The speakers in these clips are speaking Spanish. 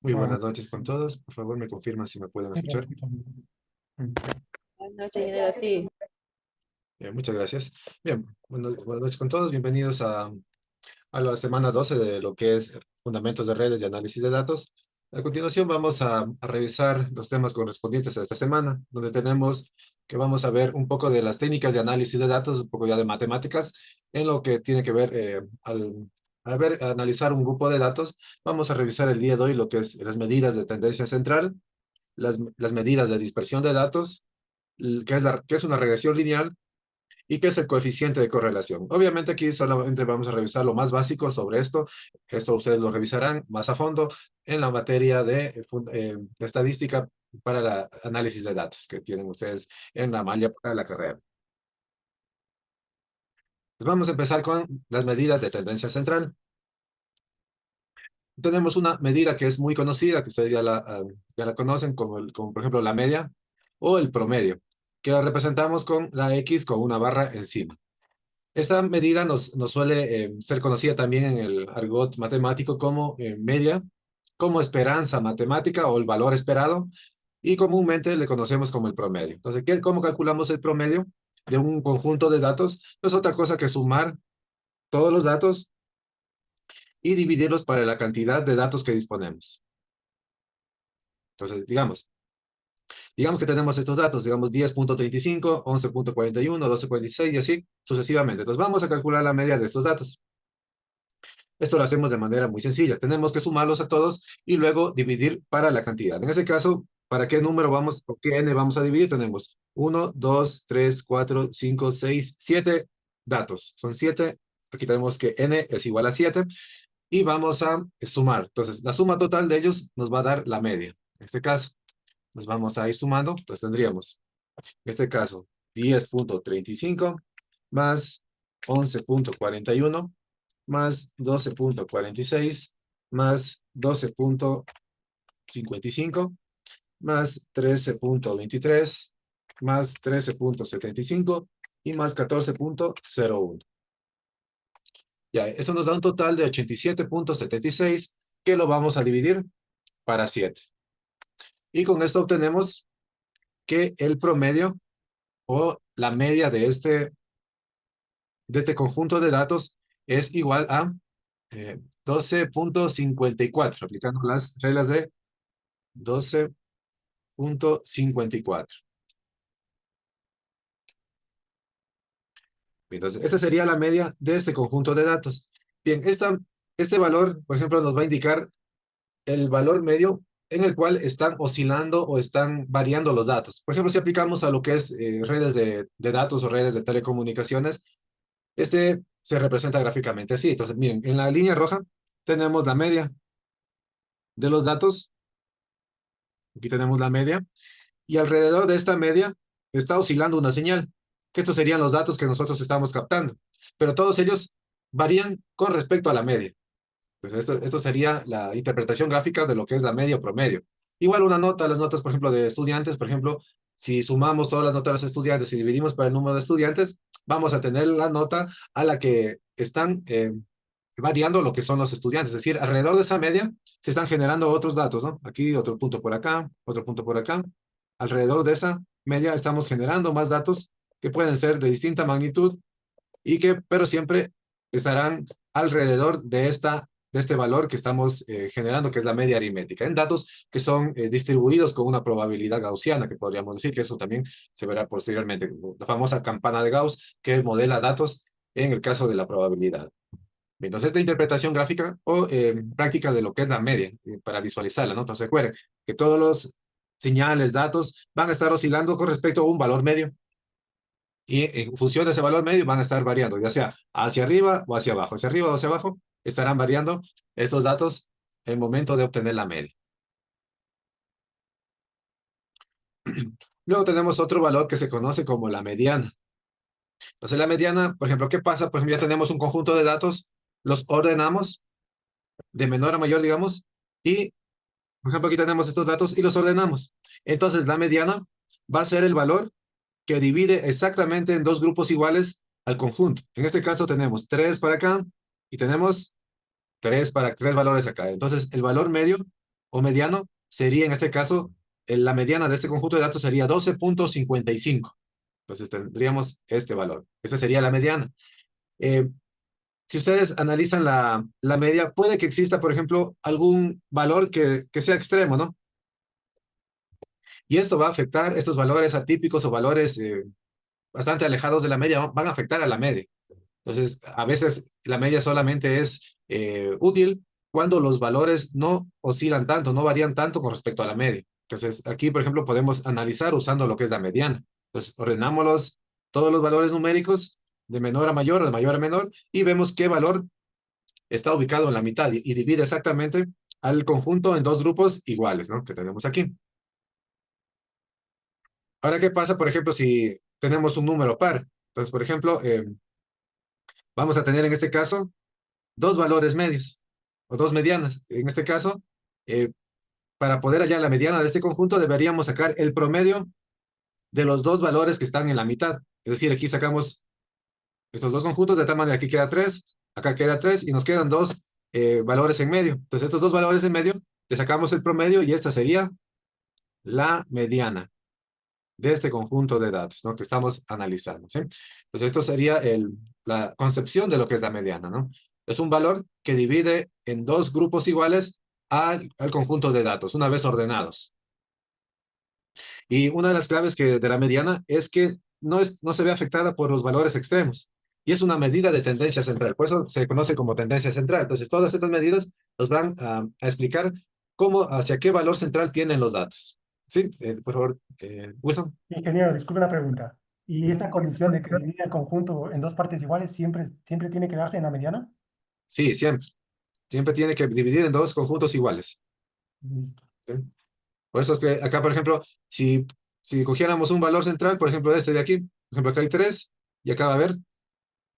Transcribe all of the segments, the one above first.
Muy buenas noches con todos. Por favor, me confirman si me pueden escuchar. Buenas noches, ingeniero. Sí, Bien, muchas gracias. Bien, buenas noches con todos. Bienvenidos a la semana 12 de lo que es Fundamentos de Redes y Análisis de Datos. A continuación vamos a revisar los temas correspondientes a esta semana, donde tenemos que vamos a ver un poco de las técnicas de análisis de datos, un poco ya de matemáticas, en lo que tiene que ver analizar un grupo de datos. Vamos a revisar el día de hoy lo que es las medidas de tendencia central, las medidas de dispersión de datos, que es una regresión lineal y qué es el coeficiente de correlación. Obviamente aquí solamente vamos a revisar lo más básico sobre esto. Esto ustedes lo revisarán más a fondo en la materia de estadística para el análisis de datos que tienen ustedes en la malla para la carrera. Pues vamos a empezar con las medidas de tendencia central. Tenemos una medida que es muy conocida, que ustedes ya la conocen, como por ejemplo la media o el promedio, que la representamos con la X con una barra encima. Esta medida nos suele ser conocida también en el argot matemático como media, como esperanza matemática o el valor esperado, y comúnmente le conocemos como el promedio. Entonces, ¿cómo calculamos el promedio de un conjunto de datos? No es otra cosa que sumar todos los datos y dividirlos para la cantidad de datos que disponemos. Entonces, digamos que tenemos estos datos, digamos 10.35, 11.41, 12.46 y así sucesivamente. Entonces, vamos a calcular la media de estos datos. Esto lo hacemos de manera muy sencilla. Tenemos que sumarlos a todos y luego dividir para la cantidad. En ese caso, ¿para qué número vamos o qué n vamos a dividir? Tenemos 1, 2, 3, 4, 5, 6, 7 datos. Son 7. Aquí tenemos que n es igual a 7 y vamos a sumar. Entonces, la suma total de ellos nos va a dar la media. En este caso, nos vamos a ir sumando. Entonces, tendríamos, en este caso, 10.35 más 11.41 más 12.46 más 12.55 más 13.23 más 13.75 y más 14.01. Ya, eso nos da un total de 87.76 que lo vamos a dividir para 7. Y con esto obtenemos que el promedio o la media de este conjunto de datos es igual a 12.54, aplicando las reglas de 12.54. Entonces, esta sería la media de este conjunto de datos. Bien, este valor, por ejemplo, nos va a indicar el valor medio en el cual están oscilando o están variando los datos. Por ejemplo, si aplicamos a lo que es redes de datos o redes de telecomunicaciones, este se representa gráficamente así. Entonces, miren, en la línea roja tenemos la media de los datos. Aquí tenemos la media. Y alrededor de esta media está oscilando una señal, que estos serían los datos que nosotros estamos captando. Pero todos ellos varían con respecto a la media. Entonces, esto sería la interpretación gráfica de lo que es la media o promedio. Igual una nota, las notas, por ejemplo, de estudiantes, por ejemplo, si sumamos todas las notas de los estudiantes y dividimos por el número de estudiantes, vamos a tener la nota a la que están variando lo que son los estudiantes. Es decir, alrededor de esa media se están generando otros datos, ¿no? Aquí otro punto por acá, otro punto por acá. Alrededor de esa media estamos generando más datos que pueden ser de distinta magnitud pero siempre estarán alrededor de este valor que estamos generando, que es la media aritmética, en datos que son distribuidos con una probabilidad gaussiana, que podríamos decir que eso también se verá posteriormente, la famosa campana de Gauss, que modela datos en el caso de la probabilidad. Entonces, esta interpretación gráfica o práctica de lo que es la media, para visualizarla, ¿no? Entonces, recuerden que todos los señales, datos, van a estar oscilando con respecto a un valor medio y en función de ese valor medio van a estar variando, ya sea hacia arriba o hacia abajo. Hacia arriba o hacia abajo estarán variando estos datos en el momento de obtener la media. Luego tenemos otro valor que se conoce como la mediana. Entonces, la mediana, por ejemplo, ¿qué pasa? Por ejemplo, ya tenemos un conjunto de datos, los ordenamos de menor a mayor, digamos, y, por ejemplo, aquí tenemos estos datos y los ordenamos. Entonces, la mediana va a ser el valor que divide exactamente en dos grupos iguales al conjunto. En este caso tenemos 3 para acá y tenemos tres valores acá. Entonces, el valor medio o mediano sería en este caso, la mediana de este conjunto de datos sería 12.55. Entonces tendríamos este valor. Esa sería la mediana. Eh, si ustedes analizan la media, puede que exista, por ejemplo, algún valor que sea extremo, ¿no? Y esto va a afectar, estos valores atípicos o valores bastante alejados de la media van a afectar a la media. Entonces, a veces la media solamente es útil cuando los valores no oscilan tanto, no varían tanto con respecto a la media. Entonces, aquí, por ejemplo, podemos analizar usando lo que es la mediana. Entonces, ordenamos todos los valores numéricos de menor a mayor o de mayor a menor y vemos qué valor está ubicado en la mitad y divide exactamente al conjunto en dos grupos iguales, ¿no? Que tenemos aquí. Ahora, ¿qué pasa, por ejemplo, si tenemos un número par? Entonces, por ejemplo, vamos a tener en este caso dos valores medios o dos medianas. En este caso, eh, para poder hallar la mediana de este conjunto, deberíamos sacar el promedio de los dos valores que están en la mitad. Es decir, aquí sacamos estos dos conjuntos, de tal manera que aquí queda 3, acá queda 3 y nos quedan dos valores en medio. Entonces, estos dos valores en medio, le sacamos el promedio y esta sería la mediana de este conjunto de datos, ¿no? Que estamos analizando, ¿sí? Entonces, esto sería la concepción de lo que es la mediana, ¿no? Es un valor que divide en dos grupos iguales al conjunto de datos, una vez ordenados. Y una de las claves de la mediana es que no se ve afectada por los valores extremos. Y es una medida de tendencia central. Por eso se conoce como tendencia central. Entonces, todas estas medidas nos van a explicar hacia qué valor central tienen los datos. Sí, por favor, Wilson. Ingeniero, disculpe la pregunta. ¿Y esa condición de que divide el conjunto en dos partes iguales siempre tiene que darse en la mediana? Sí, siempre. Siempre tiene que dividir en dos conjuntos iguales. Listo. ¿Sí? Por eso es que acá, por ejemplo, si cogiéramos un valor central, por ejemplo, este de aquí, por ejemplo, acá hay 3 y acá va a haber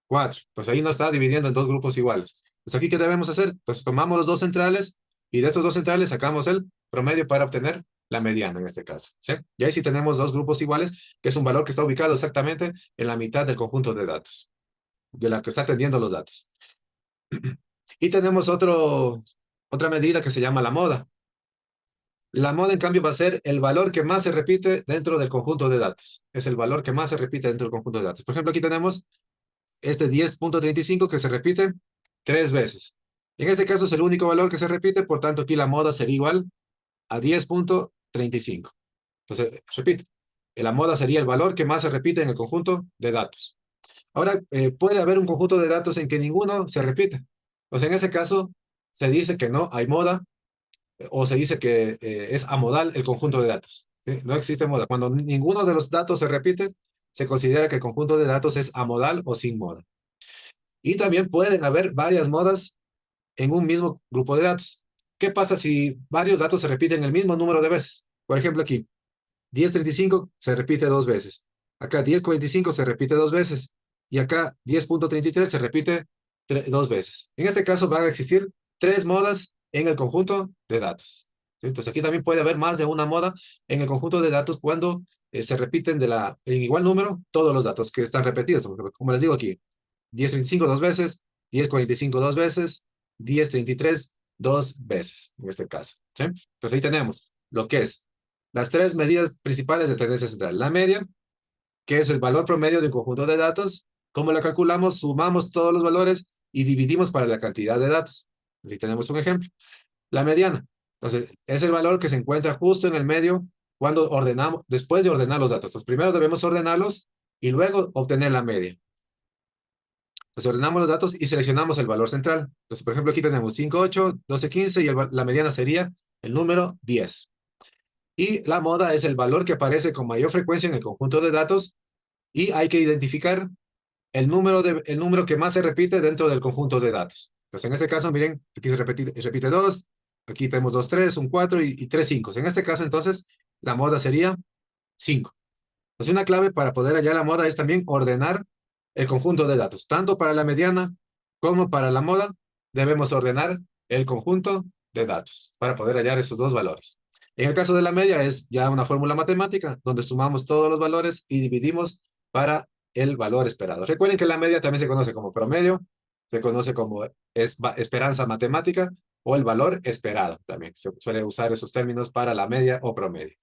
4. Pues ahí no está dividiendo en dos grupos iguales. Pues aquí, ¿qué debemos hacer? Pues tomamos los dos centrales y de estos dos centrales sacamos el promedio para obtener la mediana en este caso. ¿Sí? Y ahí sí tenemos dos grupos iguales, que es un valor que está ubicado exactamente en la mitad del conjunto de datos, de la que está atendiendo los datos. Y tenemos otra medida que se llama la moda. La moda, en cambio, va a ser el valor que más se repite dentro del conjunto de datos. Es el valor que más se repite dentro del conjunto de datos. Por ejemplo, aquí tenemos este 10.35 que se repite 3 veces. En este caso es el único valor que se repite, por tanto aquí la moda sería igual a 10.35. Entonces, repito, la moda sería el valor que más se repite en el conjunto de datos. Ahora, puede haber un conjunto de datos en que ninguno se repite. O sea, en ese caso, se dice que no hay moda o se dice que es amodal el conjunto de datos. ¿Sí? No existe moda. Cuando ninguno de los datos se repite, se considera que el conjunto de datos es amodal o sin moda. Y también pueden haber varias modas en un mismo grupo de datos. ¿Qué pasa si varios datos se repiten el mismo número de veces? Por ejemplo, aquí, 10.35 se repite 2 veces. Acá 10.45 se repite 2 veces. Y acá 10.33 se repite 2 veces. En este caso van a existir 3 modas en el conjunto de datos. ¿Sí? Entonces aquí también puede haber más de una moda en el conjunto de datos cuando se repiten en igual número todos los datos que están repetidos. Como les digo aquí, 10.25 2 veces, 10.45 2 veces, 10.33 2 veces, en este caso. ¿Sí? Entonces ahí tenemos lo que es las tres medidas principales de tendencia central. La media, que es el valor promedio de un conjunto de datos. ¿Cómo la calculamos? Sumamos todos los valores y dividimos para la cantidad de datos. Aquí tenemos un ejemplo. La mediana. Entonces, es el valor que se encuentra justo en el medio cuando ordenamos, después de ordenar los datos. Entonces, primero debemos ordenarlos y luego obtener la media. Entonces ordenamos los datos y seleccionamos el valor central. Entonces, por ejemplo, aquí tenemos 5, 8, 12, 15 y la mediana sería el número 10. Y la moda es el valor que aparece con mayor frecuencia en el conjunto de datos y hay que identificar el número que más se repite dentro del conjunto de datos. Entonces, en este caso, miren, aquí se repite 2, aquí tenemos 2, 3, un 4 y 3, 5. En este caso, entonces, la moda sería 5. Entonces, una clave para poder hallar la moda es también ordenar el conjunto de datos. Tanto para la mediana como para la moda, debemos ordenar el conjunto de datos para poder hallar esos dos valores. En el caso de la media es ya una fórmula matemática donde sumamos todos los valores y dividimos para el valor esperado. Recuerden que la media también se conoce como promedio, se conoce como esperanza matemática o el valor esperado también. Se suele usar esos términos para la media o promedio.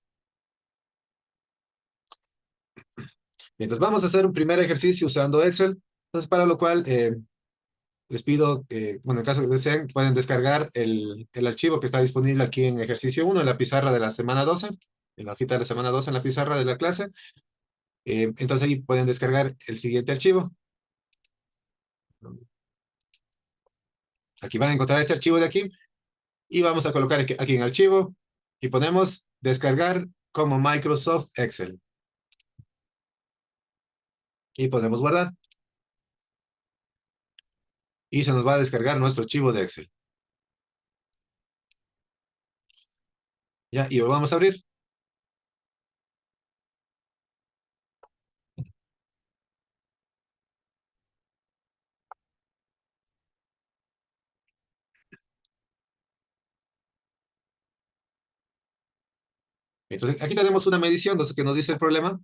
Entonces vamos a hacer un primer ejercicio usando Excel. Entonces, para lo cual les pido, bueno, en caso que deseen, pueden descargar el archivo que está disponible aquí en ejercicio 1 en la pizarra de la semana 12, en la hojita de la semana 12 en la pizarra de la clase. Entonces ahí pueden descargar el siguiente archivo. Aquí van a encontrar este archivo de aquí y vamos a colocar aquí en archivo y ponemos descargar como Microsoft Excel y podemos guardar y se nos va a descargar nuestro archivo de Excel. Ya, y lo vamos a abrir. Entonces, aquí tenemos una medición, entonces, que nos dice el problema,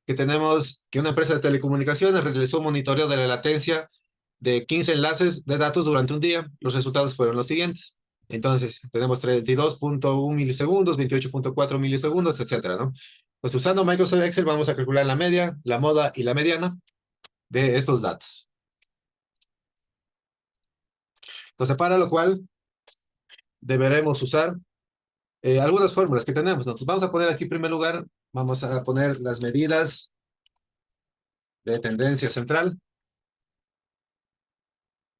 que tenemos que una empresa de telecomunicaciones realizó un monitoreo de la latencia de 15 enlaces de datos durante un día. Los resultados fueron los siguientes. Entonces, tenemos 32.1 milisegundos, 28.4 milisegundos, etcétera, ¿no? Pues usando Microsoft Excel vamos a calcular la media, la moda y la mediana de estos datos. Entonces, para lo cual deberemos usar algunas fórmulas que tenemos. Entonces, vamos a poner aquí en primer lugar, vamos a poner las medidas de tendencia central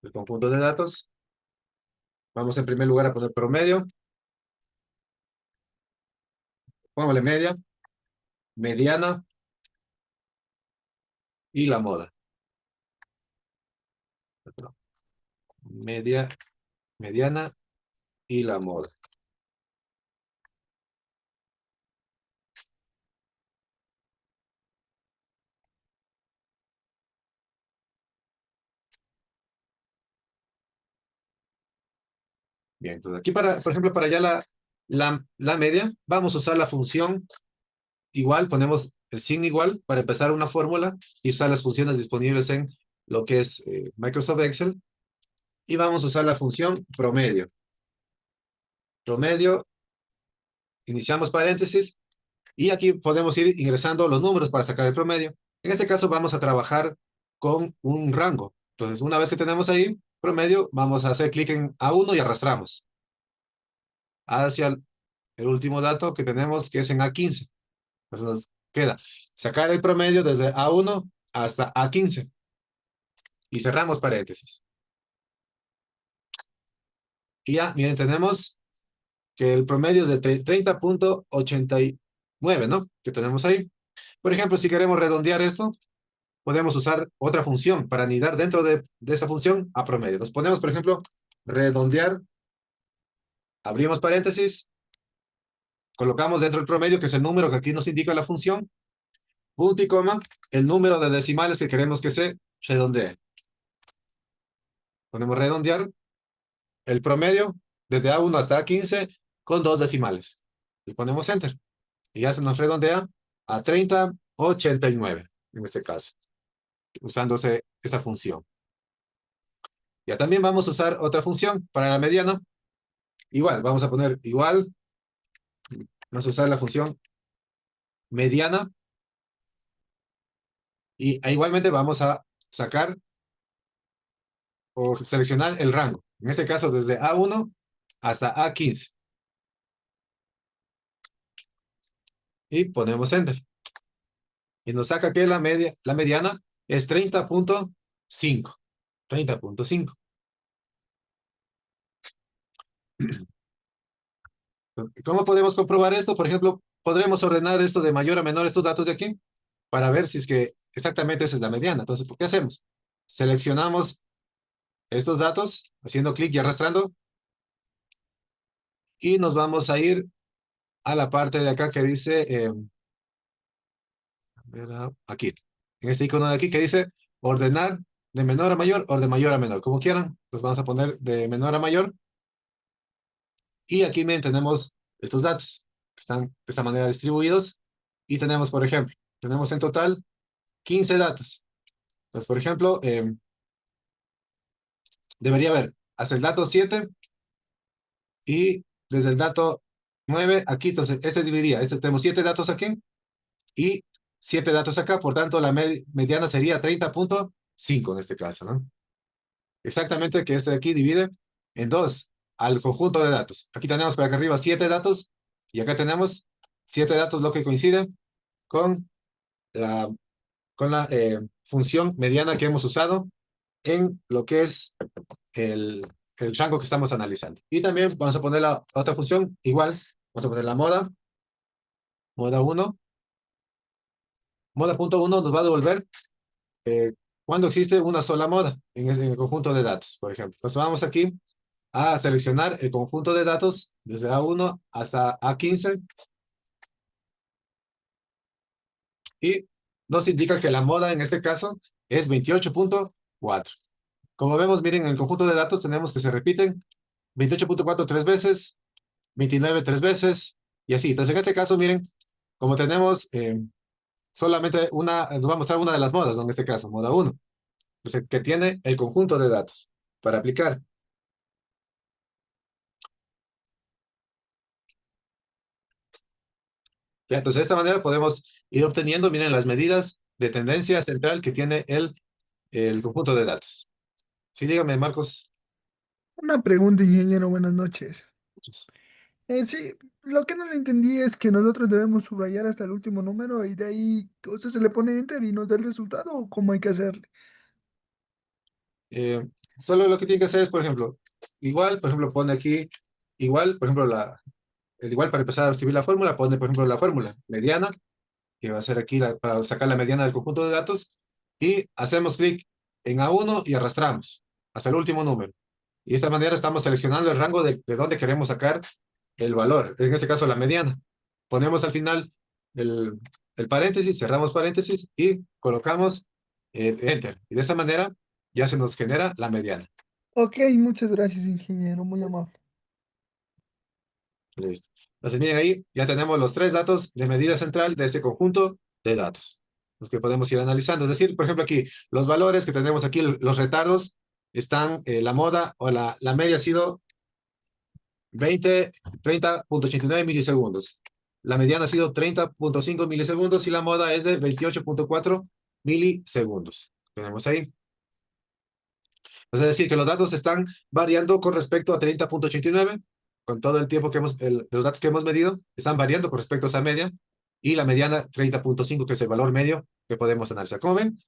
del conjunto de datos. Vamos en primer lugar a poner promedio. Pongámosle media, mediana y la moda. Media, mediana y la moda. Bien, entonces aquí por ejemplo, para ya la media, vamos a usar la función igual, ponemos el signo igual para empezar una fórmula y usar las funciones disponibles en lo que es Microsoft Excel. Y vamos a usar la función promedio. Promedio, iniciamos paréntesis y aquí podemos ir ingresando los números para sacar el promedio. En este caso vamos a trabajar con un rango. Entonces, una vez que tenemos ahí promedio, vamos a hacer clic en A1 y arrastramos hacia el último dato que tenemos, que es en A15. Entonces nos queda sacar el promedio desde A1 hasta A15 y cerramos paréntesis. Y ya, miren, tenemos que el promedio es de 30.89, ¿no? Que tenemos ahí. Por ejemplo, si queremos redondear esto, podemos usar otra función para anidar dentro de esa función a promedio. Nos ponemos, por ejemplo, redondear, abrimos paréntesis, colocamos dentro del promedio, que es el número que aquí nos indica la función, punto y coma, el número de decimales que queremos que se redondee. Ponemos redondear el promedio desde A1 hasta A15 con 2 decimales. Y ponemos enter. Y ya se nos redondea a 30.89 en este caso, usándose esa función. Ya también vamos a usar otra función para la mediana. Igual, vamos a poner igual. Vamos a usar la función mediana. Y igualmente vamos a sacar o seleccionar el rango. En este caso, desde A1 hasta A15. Y ponemos enter. Y nos saca que la mediana es 30.5. 30.5. ¿Cómo podemos comprobar esto? Por ejemplo, podremos ordenar esto de mayor a menor, estos datos de aquí, para ver si es que exactamente esa es la mediana. Entonces, ¿qué hacemos? Seleccionamos estos datos, haciendo clic y arrastrando, y nos vamos a ir a la parte de acá que dice, aquí, en este icono de aquí que dice ordenar de menor a mayor o de mayor a menor, como quieran. Pues vamos a poner de menor a mayor. Y aquí bien, tenemos estos datos que están de esta manera distribuidos. Y tenemos, por ejemplo, tenemos en total 15 datos. Entonces, por ejemplo, debería haber hasta el dato 7 y desde el dato 9 aquí, entonces este dividiría, este tenemos 7 datos aquí y 7 datos acá, por tanto la mediana sería 30.5 en este caso, ¿no? Exactamente que este de aquí divide en 2 al conjunto de datos. Aquí tenemos para acá arriba 7 datos y acá tenemos 7 datos, lo que coincide con la, función mediana que hemos usado en lo que es el rango que estamos analizando. Y también vamos a poner la otra función igual. Vamos a poner la moda 1. Moda.1 nos va a devolver eh, cuando existe una sola moda en el conjunto de datos, por ejemplo. Entonces vamos aquí a seleccionar el conjunto de datos desde A1 hasta A15 y nos indica que la moda en este caso es 28.4. Como vemos, miren, en el conjunto de datos tenemos que se repiten 28.4 tres veces, 29 tres veces y así. Entonces en este caso, miren, como tenemos solamente una, nos va a mostrar una de las modas, ¿no? En este caso, moda 1, entonces, que tiene el conjunto de datos para aplicar. Ya, entonces, de esta manera podemos ir obteniendo, miren, las medidas de tendencia central que tiene el conjunto de datos. Sí, dígame, Marcos. Una pregunta, ingeniero, buenas noches. Muchas. Sí, lo que no le entendí es que nosotros debemos subrayar hasta el último número y de ahí, o sea, se le pone enter y nos da el resultado o cómo hay que hacerle. Eh, Solo lo que tiene que hacer es, por ejemplo, igual, por ejemplo, pone aquí, igual, por ejemplo, el igual para empezar a escribir la fórmula, pone, por ejemplo, la fórmula mediana, que va a ser aquí para sacar la mediana del conjunto de datos, y hacemos clic en A1 y arrastramos hasta el último número. Y de esta manera estamos seleccionando el rango de dónde queremos sacar el valor, en este caso la mediana. Ponemos al final el, el paréntesis, cerramos paréntesis y colocamos Enter. Y de esta manera ya se nos genera la mediana. Ok, muchas gracias, ingeniero, muy amable. Listo. Entonces, miren ahí, ya tenemos los 3 datos de medida central de este conjunto de datos, los que podemos ir analizando. Es decir, por ejemplo, aquí, los valores que tenemos aquí, los retardos, están, la moda o la media ha sido 30.89 milisegundos. La mediana ha sido 30.5 milisegundos y la moda es de 28.4 milisegundos. Tenemos ahí. Es decir, que los datos están variando con respecto a 30.89, con todo el tiempo que de los datos que hemos medido, están variando con respecto a esa media, y la mediana 30.5, que es el valor medio que podemos analizar. Como ven,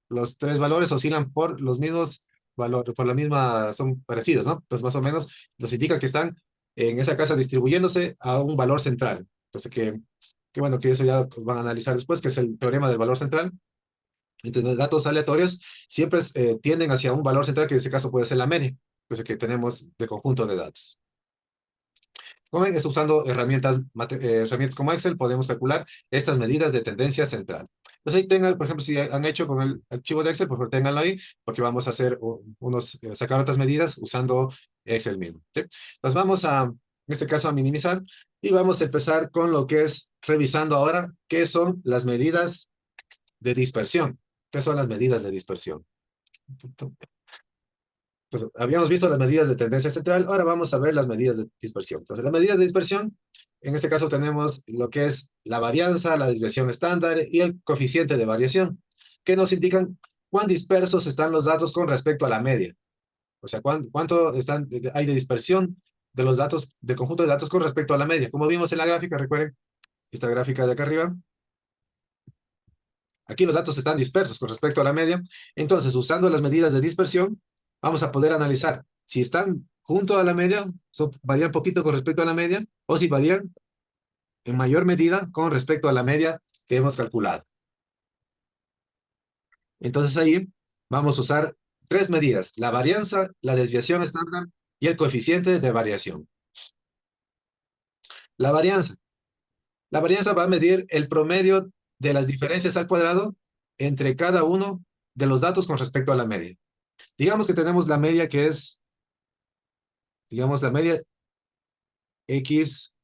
los 3 valores oscilan por los mismos valores, por la misma, son parecidos, ¿no? Entonces, más o menos, nos indica que están en esa casa distribuyéndose a un valor central. Entonces, que bueno, que eso ya van a analizar después, que es el teorema del valor central. Entonces, datos aleatorios siempre tienden hacia un valor central, que en este caso puede ser la media, entonces que tenemos de conjunto de datos. Como ven, es usando herramientas como Excel, podemos calcular estas medidas de tendencia central. Entonces ahí tengan, por ejemplo, si han hecho con el archivo de Excel, por favor, ténganlo ahí, porque vamos a hacer sacar otras medidas usando Excel mismo, ¿sí? Entonces vamos en este caso, a minimizar, y vamos a empezar con lo que es revisando ahora qué son las medidas de dispersión. ¿Qué son las medidas de dispersión? Pues habíamos visto las medidas de tendencia central, ahora vamos a ver las medidas de dispersión. Entonces, las medidas de dispersión, en este caso tenemos lo que es la varianza, la desviación estándar y el coeficiente de variación, que nos indican cuán dispersos están los datos con respecto a la media. O sea, cuánto hay de dispersión de los datos, del conjunto de datos con respecto a la media. Como vimos en la gráfica, recuerden, esta gráfica de acá arriba, aquí los datos están dispersos con respecto a la media. Entonces, usando las medidas de dispersión, vamos a poder analizar si están junto a la media, varían poquito con respecto a la media, o si varían en mayor medida con respecto a la media que hemos calculado. Entonces ahí vamos a usar 3 medidas: la varianza, la desviación estándar y el coeficiente de variación. La varianza. La varianza va a medir el promedio de las diferencias al cuadrado entre cada uno de los datos con respecto a la media. Digamos que tenemos la media que es, digamos, la media X,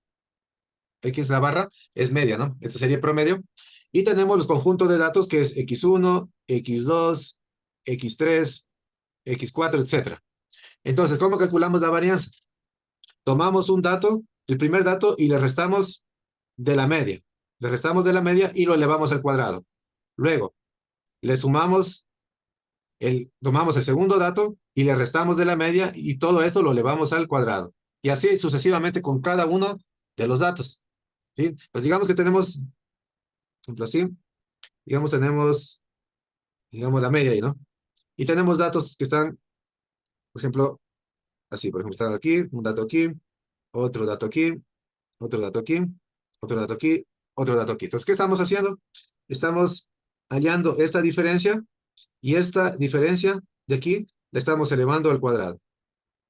la barra es media, ¿no? Este sería el promedio. Y tenemos los conjuntos de datos que es X1, X2, X3, X4, etcétera. Entonces, ¿cómo calculamos la varianza? Tomamos un dato, el primer dato, y le restamos de la media. Le restamos de la media y lo elevamos al cuadrado. Luego, le sumamos tomamos el segundo dato y le restamos de la media y todo esto lo elevamos al cuadrado. Y así sucesivamente con cada uno de los datos. ¿Sí? Pues digamos que tenemos, por ejemplo, así, digamos, la media ahí, ¿no? Y tenemos datos que están, por ejemplo, así, por ejemplo, están aquí, un dato aquí, otro dato aquí, otro dato aquí, otro dato aquí, otro dato aquí. Entonces, ¿qué estamos haciendo? Estamos hallando esta diferencia y esta diferencia de aquí la estamos elevando al cuadrado.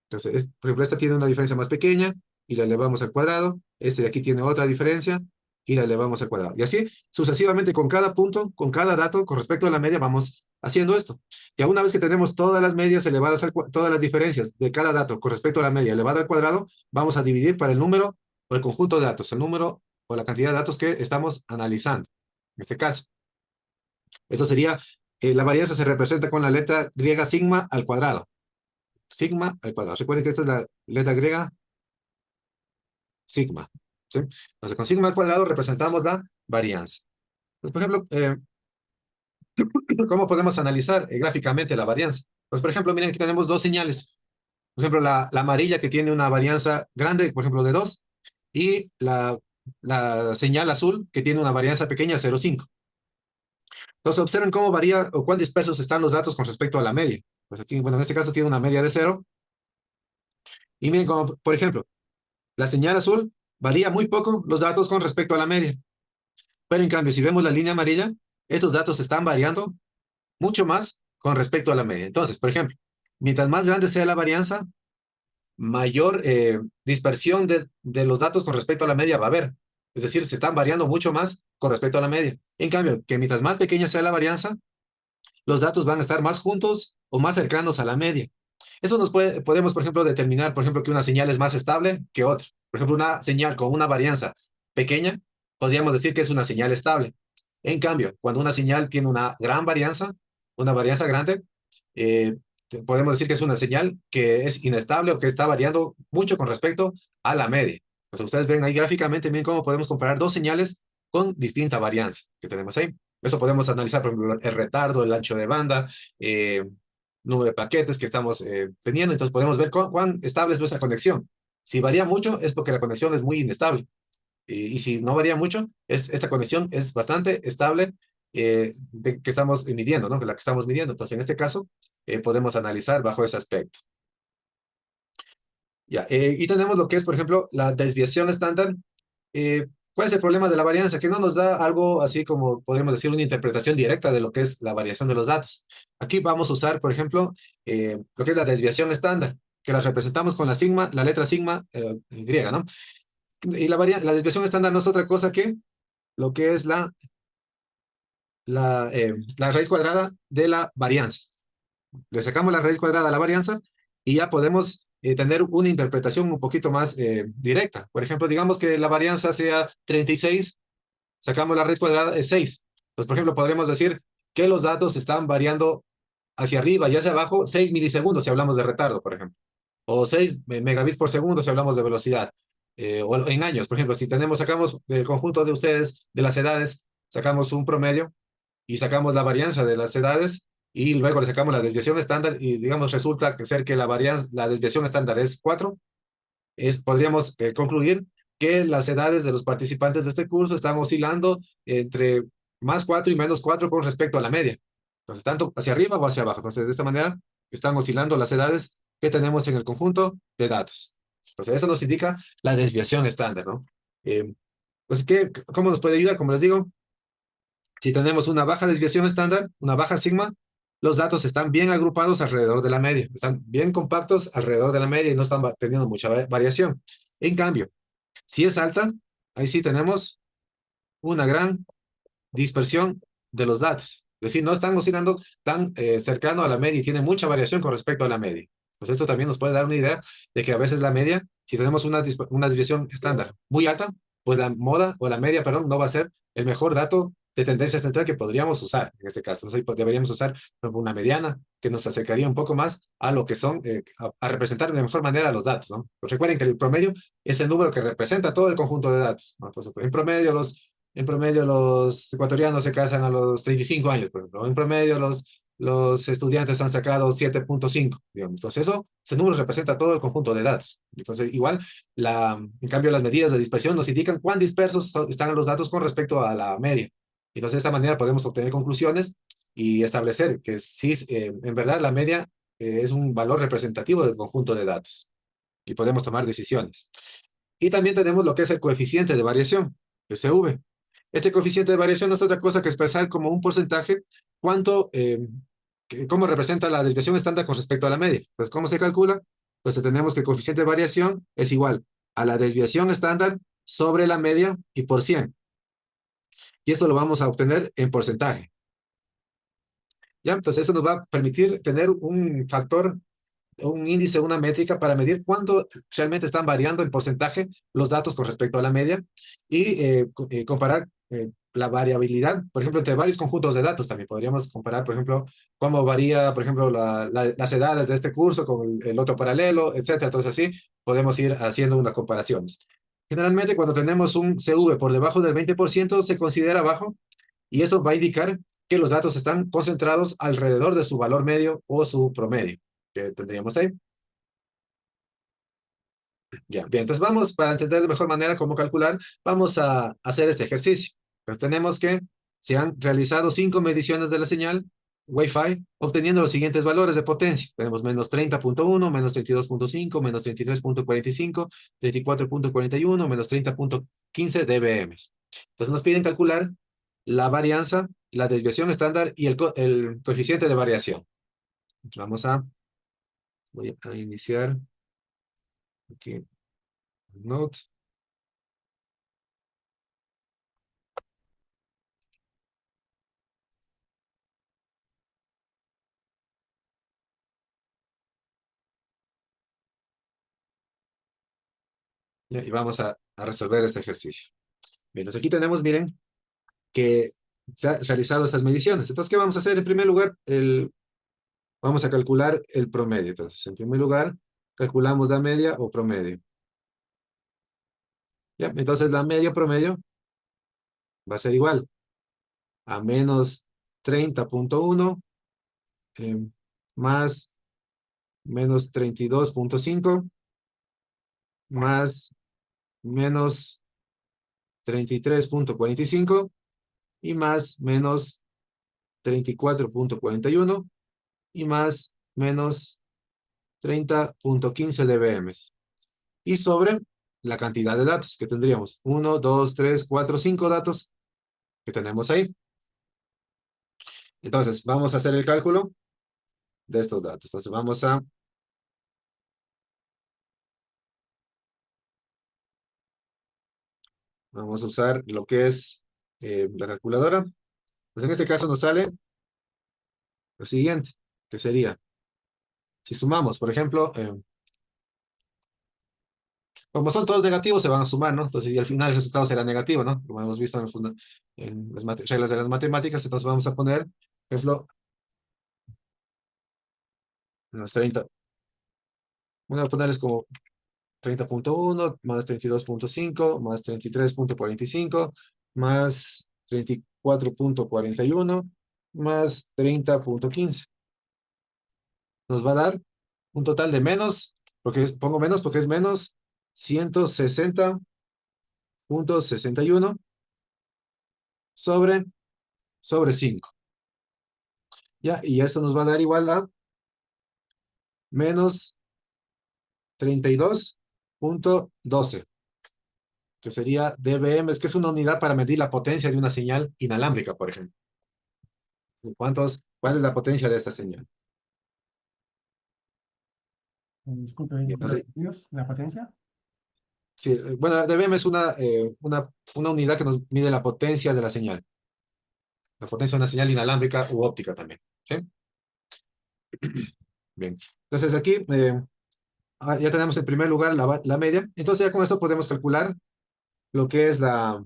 Entonces, por ejemplo, esta tiene una diferencia más pequeña y la elevamos al cuadrado. Este de aquí tiene otra diferencia y la elevamos al cuadrado. Y así sucesivamente con cada punto, con cada dato, con respecto a la media, vamos haciendo esto. Ya una vez que tenemos todas las medias elevadas todas las diferencias de cada dato con respecto a la media elevada al cuadrado, vamos a dividir para el número o el conjunto de datos, el número o la cantidad de datos que estamos analizando. En este caso, esto sería, la varianza se representa con la letra griega sigma al cuadrado. Sigma al cuadrado. Recuerden que esta es la letra griega sigma. ¿Sí? Entonces, con sigma al cuadrado representamos la varianza. Entonces, por ejemplo, ¿cómo podemos analizar gráficamente la varianza? Pues, por ejemplo, miren que tenemos dos señales. Por ejemplo, la amarilla que tiene una varianza grande, por ejemplo, de 2, y la señal azul que tiene una varianza pequeña, 0,5. Entonces, observen cómo varía o cuán dispersos están los datos con respecto a la media. Pues aquí, bueno, en este caso tiene una media de 0. Y miren como, por ejemplo, la señal azul varía muy poco los datos con respecto a la media. Pero en cambio, si vemos la línea amarilla, estos datos están variando mucho más con respecto a la media. Entonces, por ejemplo, mientras más grande sea la varianza, mayor dispersión de los datos con respecto a la media va a haber. Es decir, se están variando mucho más con respecto a la media. En cambio, que mientras más pequeña sea la varianza, los datos van a estar más juntos o más cercanos a la media. Eso podemos, por ejemplo, determinar, por ejemplo, que una señal es más estable que otra. Por ejemplo, una señal con una varianza pequeña, podríamos decir que es una señal estable. En cambio, cuando una señal tiene una varianza grande, eh, podemos decir que es una señal que es inestable o que está variando mucho con respecto a la media. Entonces, ustedes ven ahí gráficamente, miren cómo podemos comparar dos señales con distinta varianza que tenemos ahí. Eso podemos analizar, por ejemplo, el retardo, el ancho de banda, número de paquetes que estamos teniendo. Entonces podemos ver cuán estable es nuestra conexión. Si varía mucho es porque la conexión es muy inestable. Y si no varía mucho, esta conexión es bastante estable que estamos midiendo, ¿no? La que estamos midiendo. Entonces, en este caso, podemos analizar bajo ese aspecto. Ya, y tenemos lo que es, por ejemplo, la desviación estándar. ¿Cuál es el problema de la varianza? Que no nos da algo así como, podríamos decir, una interpretación directa de lo que es la variación de los datos. Aquí vamos a usar, por ejemplo, lo que es la desviación estándar, que la representamos con la letra sigma griega, ¿no? Y la desviación estándar no es otra cosa que lo que es la raíz cuadrada de la varianza. Le sacamos la raíz cuadrada a la varianza y ya podemos tener una interpretación un poquito más directa. Por ejemplo, digamos que la varianza sea 36, sacamos la raíz cuadrada, es 6. Entonces, por ejemplo, podremos decir que los datos están variando hacia arriba y hacia abajo 6 milisegundos si hablamos de retardo, por ejemplo. O 6 megabits por segundo si hablamos de velocidad. O en años, por ejemplo, si sacamos del conjunto de ustedes, de las edades, sacamos un promedio y sacamos la varianza de las edades y luego le sacamos la desviación estándar y digamos resulta que la desviación estándar es 4, podríamos concluir que las edades de los participantes de este curso están oscilando entre más 4 y menos 4 con respecto a la media. Entonces, tanto hacia arriba o hacia abajo. Entonces, de esta manera están oscilando las edades que tenemos en el conjunto de datos. Entonces, eso nos indica la desviación estándar, ¿no? Pues, ¿cómo nos puede ayudar? Como les digo, si tenemos una baja desviación estándar, una baja sigma, los datos están bien agrupados alrededor de la media, están bien compactos alrededor de la media y no están teniendo mucha variación. En cambio, si es alta, ahí sí tenemos una gran dispersión de los datos. Es decir, no están oscilando tan cercano a la media y tiene mucha variación con respecto a la media. Pues esto también nos puede dar una idea de que a veces la media, si tenemos una desviación estándar muy alta, pues la media, perdón, no va a ser el mejor dato de tendencia central que podríamos usar en este caso. Entonces, pues, deberíamos usar, por ejemplo, una mediana que nos acercaría un poco más a lo que son, a representar de mejor manera los datos, ¿no? Pues recuerden que el promedio es el número que representa todo el conjunto de datos, ¿no? Entonces, en promedio los ecuatorianos se casan a los 35 años, por ejemplo. En promedio los estudiantes han sacado 7.5, digamos. Entonces, ese número representa todo el conjunto de datos. Entonces, igual, en cambio, las medidas de dispersión nos indican cuán dispersos están los datos con respecto a la media. Entonces, de esta manera podemos obtener conclusiones y establecer que sí, en verdad, la media es un valor representativo del conjunto de datos y podemos tomar decisiones. Y también tenemos lo que es el coeficiente de variación, SV. Este coeficiente de variación no es otra cosa que expresar como un porcentaje cómo representa la desviación estándar con respecto a la media. Entonces, ¿cómo se calcula? Entonces, tenemos que el coeficiente de variación es igual a la desviación estándar sobre la media y por 100. Y esto lo vamos a obtener en porcentaje. ¿Ya? Entonces, eso nos va a permitir tener un factor, un índice, una métrica para medir cuánto realmente están variando en porcentaje los datos con respecto a la media y comparar la variabilidad, por ejemplo, entre varios conjuntos de datos. También podríamos comparar, por ejemplo, cómo varía, por ejemplo, las edades de este curso con el otro paralelo, etcétera. Entonces, así podemos ir haciendo unas comparaciones. Generalmente, cuando tenemos un CV por debajo del 20%, se considera bajo y eso va a indicar que los datos están concentrados alrededor de su valor medio o su promedio que tendríamos ahí. Ya, bien, entonces vamos, para entender de mejor manera cómo calcular, vamos a hacer este ejercicio. Pues tenemos que se han realizado 5 mediciones de la señal Wi-Fi, obteniendo los siguientes valores de potencia. Tenemos menos 30.1, menos 32.5, menos 33.45, 34.41, menos 30.15 dBm. Entonces nos piden calcular la varianza, la desviación estándar y el coeficiente de variación. Voy a iniciar aquí. Note. Ya, y vamos a resolver este ejercicio. Bien, entonces aquí tenemos, miren, que se han realizado estas mediciones. Entonces, ¿qué vamos a hacer? En primer lugar, vamos a calcular el promedio. Entonces, en primer lugar, calculamos la media o promedio. ¿Ya? Entonces, la media promedio va a ser igual a menos 30.1 eh, más menos 32.5 más menos 33.45 y más menos 34.41 y más menos 30.15 dBm. Y sobre la cantidad de datos que tendríamos. 1, 2, 3, 4, 5 datos que tenemos ahí. Entonces, vamos a hacer el cálculo de estos datos. Entonces, vamos a usar lo que es la calculadora. Pues en este caso nos sale lo siguiente, que sería, si sumamos, por ejemplo, como son todos negativos, se van a sumar, ¿no? Entonces, y al final el resultado será negativo, ¿no? Como hemos visto en las reglas de las matemáticas, entonces vamos a poner, por ejemplo, unos 30. Voy a ponerles como 30.1 más 32.5 más 33.45 más 34.41 más 30.15. Nos va a dar un total de menos, pongo menos porque es menos 160.61 sobre 5. ¿Ya? Y esto nos va a dar igual a menos 32.12, que sería dBm, es que es una unidad para medir la potencia de una señal inalámbrica, por ejemplo. ¿Cuál es la potencia de esta señal? Disculpe, Y entonces, la potencia. sí, bueno, dBm es una unidad que nos mide la potencia de la señal. La potencia de una señal inalámbrica u óptica también. ¿Sí? Bien. Entonces aquí ya tenemos en primer lugar la media. Entonces ya con esto podemos calcular lo que es la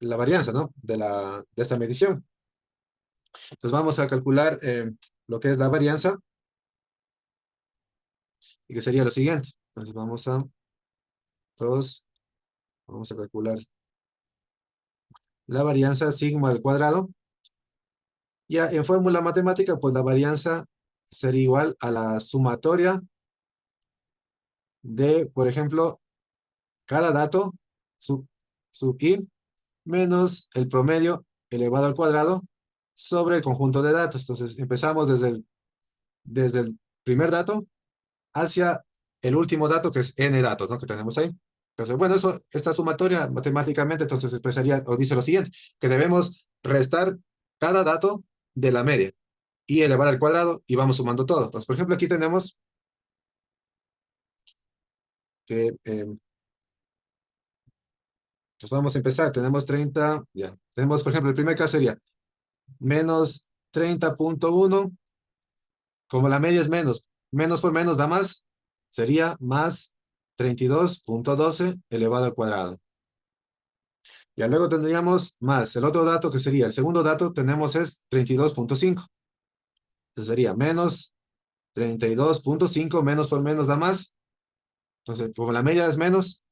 la varianza, ¿no? De esta medición. Entonces vamos a calcular lo que es la varianza y que sería lo siguiente. Entonces todos, vamos a calcular la varianza sigma al cuadrado. Ya en fórmula matemática, pues la varianza sería igual a la sumatoria de, por ejemplo, cada dato sub i menos el promedio elevado al cuadrado sobre el conjunto de datos. Entonces empezamos desde el primer dato hacia el último dato, que es n datos, ¿no? Que tenemos ahí. Entonces, bueno, esta sumatoria matemáticamente, entonces expresaría, o dice lo siguiente, que debemos restar cada dato de la media y elevar al cuadrado y vamos sumando todo. Entonces, por ejemplo, aquí tenemos que, pues vamos a empezar, tenemos 30, ya, tenemos, por ejemplo, el primer caso sería menos 30.1, como la media es menos, menos por menos da más, sería más 32.12 elevado al cuadrado. Ya luego tendríamos más el otro dato que sería, el segundo dato tenemos es 32.5. Entonces sería menos 32.5, menos por menos da más. Entonces, como la media es menos,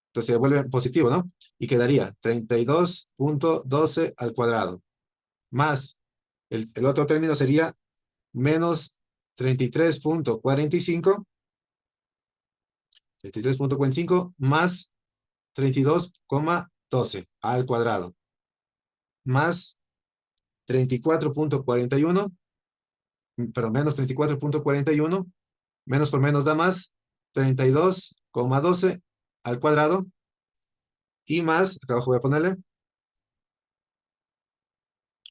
entonces se vuelve positivo, ¿no? Y quedaría 32.12 al cuadrado. Más el otro término sería menos 33.45, 33.45 más 32,12 al cuadrado, más 34.41, pero menos 34.41, menos por menos da más 32,12 al cuadrado, y más, acá abajo voy a ponerle,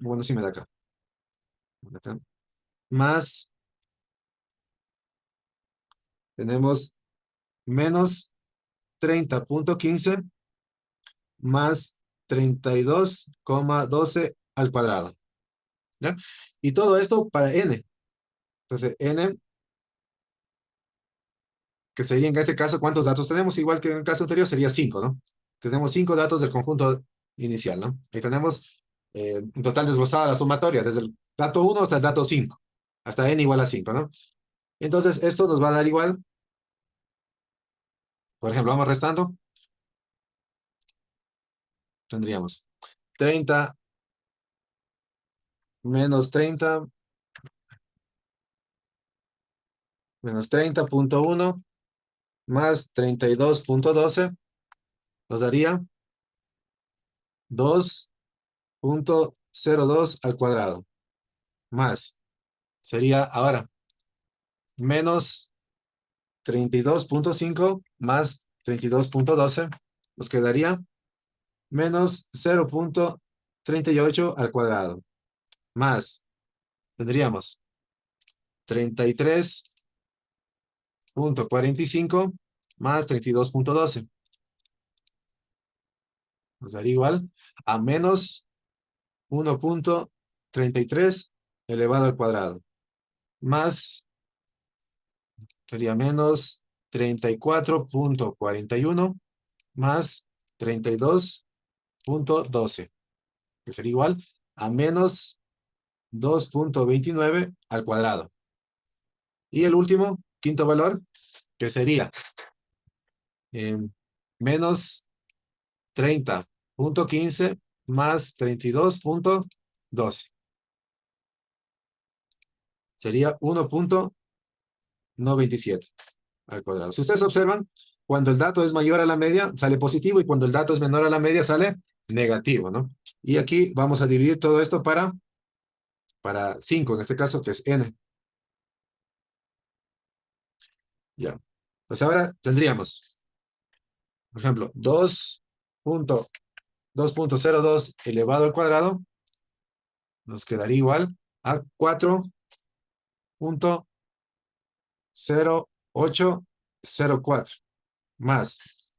bueno, sí me da acá, más, tenemos menos 30.15 más 32,12 al cuadrado, ¿ya? Y todo esto para n. Entonces, n, que sería en este caso, ¿cuántos datos tenemos? Igual que en el caso anterior, sería 5, ¿no? Tenemos 5 datos del conjunto inicial, ¿no? Ahí tenemos en total desglosada la sumatoria, desde el dato 1 hasta el dato 5, hasta n igual a 5, ¿no? Entonces, esto nos va a dar igual, por ejemplo, vamos restando, tendríamos 30 menos 30 menos 30.1 más 32.12 nos daría 2.02 al cuadrado. Más, sería ahora menos 32.5 más 32.12. Nos quedaría menos 0.38 al cuadrado. Más, tendríamos 33.45 más 32.12. Nos daría igual a menos 1.33 elevado al cuadrado. Más, sería menos 34.41 más 32.12, que sería igual a menos 2.29 al cuadrado. Y el último, quinto valor, que sería eh, menos 30.15 más 32.12. Sería 1.97 al cuadrado. Si ustedes observan, cuando el dato es mayor a la media, sale positivo, y cuando el dato es menor a la media, sale negativo, ¿no? Y aquí vamos a dividir todo esto para 5, en este caso, que es n. Ya. Entonces ahora tendríamos, por ejemplo, 2.02 elevado al cuadrado, nos quedaría igual a 4.0804 más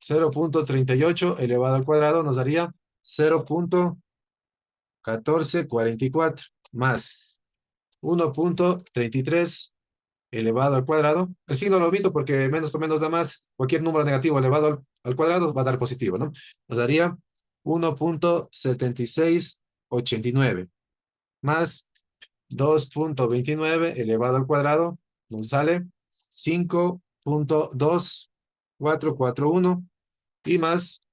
0.38 elevado al cuadrado nos daría 0.1444 más 1.33 elevado al cuadrado. El signo lo omito porque menos por menos da más. Cualquier número negativo elevado al cuadrado va a dar positivo, ¿no? Nos daría 1.7689 más 2.29 elevado al cuadrado nos sale 5.2441 y más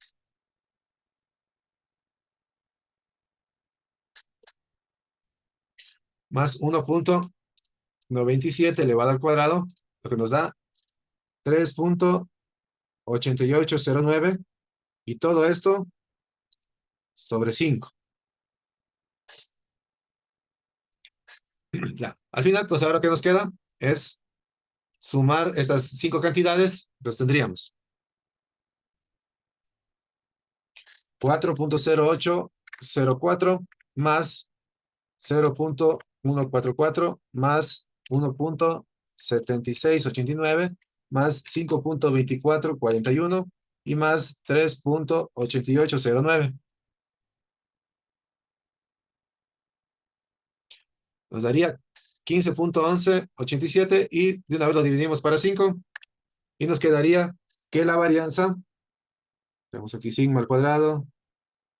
1.97 elevado al cuadrado, lo que nos da 3.8809 y todo esto sobre 5. Ya. Al final, pues ahora que nos queda es sumar estas 5 cantidades, entonces tendríamos 4.0804 más 0.144 más 1.7689 más 5.2441 y más 3.8809. Nos daría 15.1187 y de una vez lo dividimos para 5 y nos quedaría que la varianza, tenemos aquí sigma al cuadrado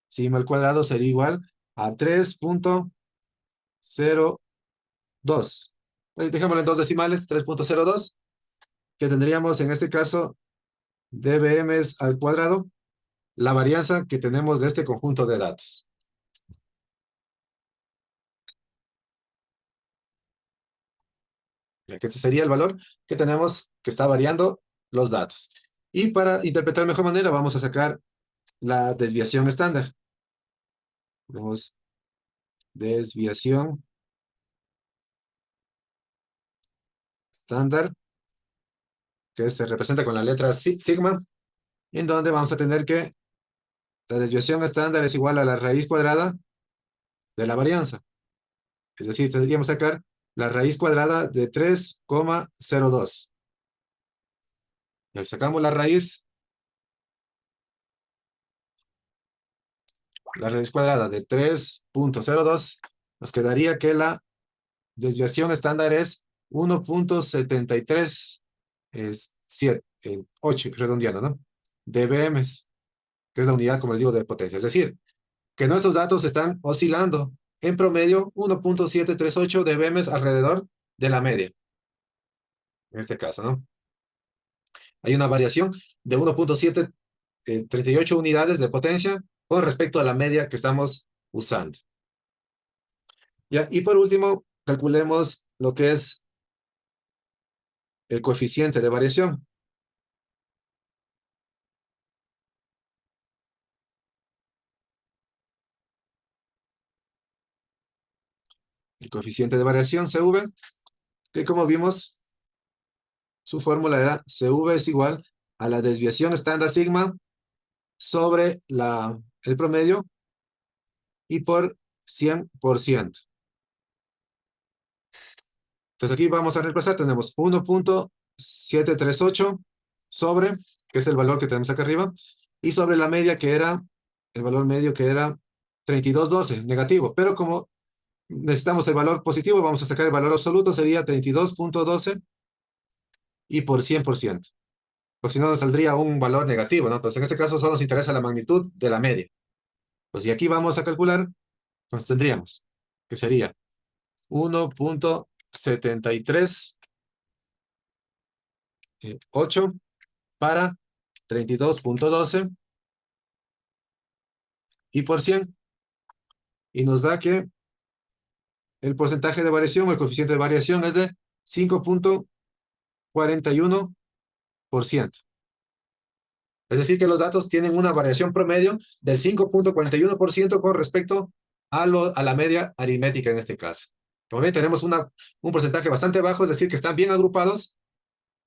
sería igual a 3.02. Dejémoslo en 2 decimales, 3.02, que tendríamos en este caso dBm al cuadrado, la varianza que tenemos de este conjunto de datos. Que este sería el valor que tenemos que está variando los datos. Y para interpretar de mejor manera vamos a sacar la desviación estándar. Tenemos desviación estándar, que se representa con la letra sigma, en donde vamos a tener que la desviación estándar es igual a la raíz cuadrada de la varianza. Es decir, tendríamos que sacar la raíz cuadrada de 3,02. Y sacamos la raíz cuadrada de 3.02, nos quedaría que la desviación estándar es 1.7378, redondeando, ¿no? dBm, que es la unidad, como les digo, de potencia. Es decir, que nuestros datos están oscilando en promedio 1.738 dBm alrededor de la media. En este caso, ¿no? Hay una variación de 1.738 unidades de potencia con respecto a la media que estamos usando. ¿Ya? Y por último, calculemos lo que es el coeficiente de variación. El coeficiente de variación, CV, que como vimos, su fórmula era CV es igual a la desviación estándar sigma sobre el promedio y por 100%. Entonces aquí vamos a reemplazar, tenemos 1.738 sobre, que es el valor que tenemos acá arriba, y sobre la media que era, el valor medio que era 3212, negativo. Pero como necesitamos el valor positivo, vamos a sacar el valor absoluto, sería 32.12 y por 100%. Porque si no nos saldría un valor negativo, ¿no? Entonces en este caso solo nos interesa la magnitud de la media. Pues y aquí vamos a calcular, entonces tendríamos que sería 1.738 para 32.12 y por 100. Y nos da que el porcentaje de variación, el coeficiente de variación es de 5.41%. Es decir, que los datos tienen una variación promedio del 5.41% con respecto a la media aritmética en este caso. Como ven, tenemos un porcentaje bastante bajo, es decir, que están bien agrupados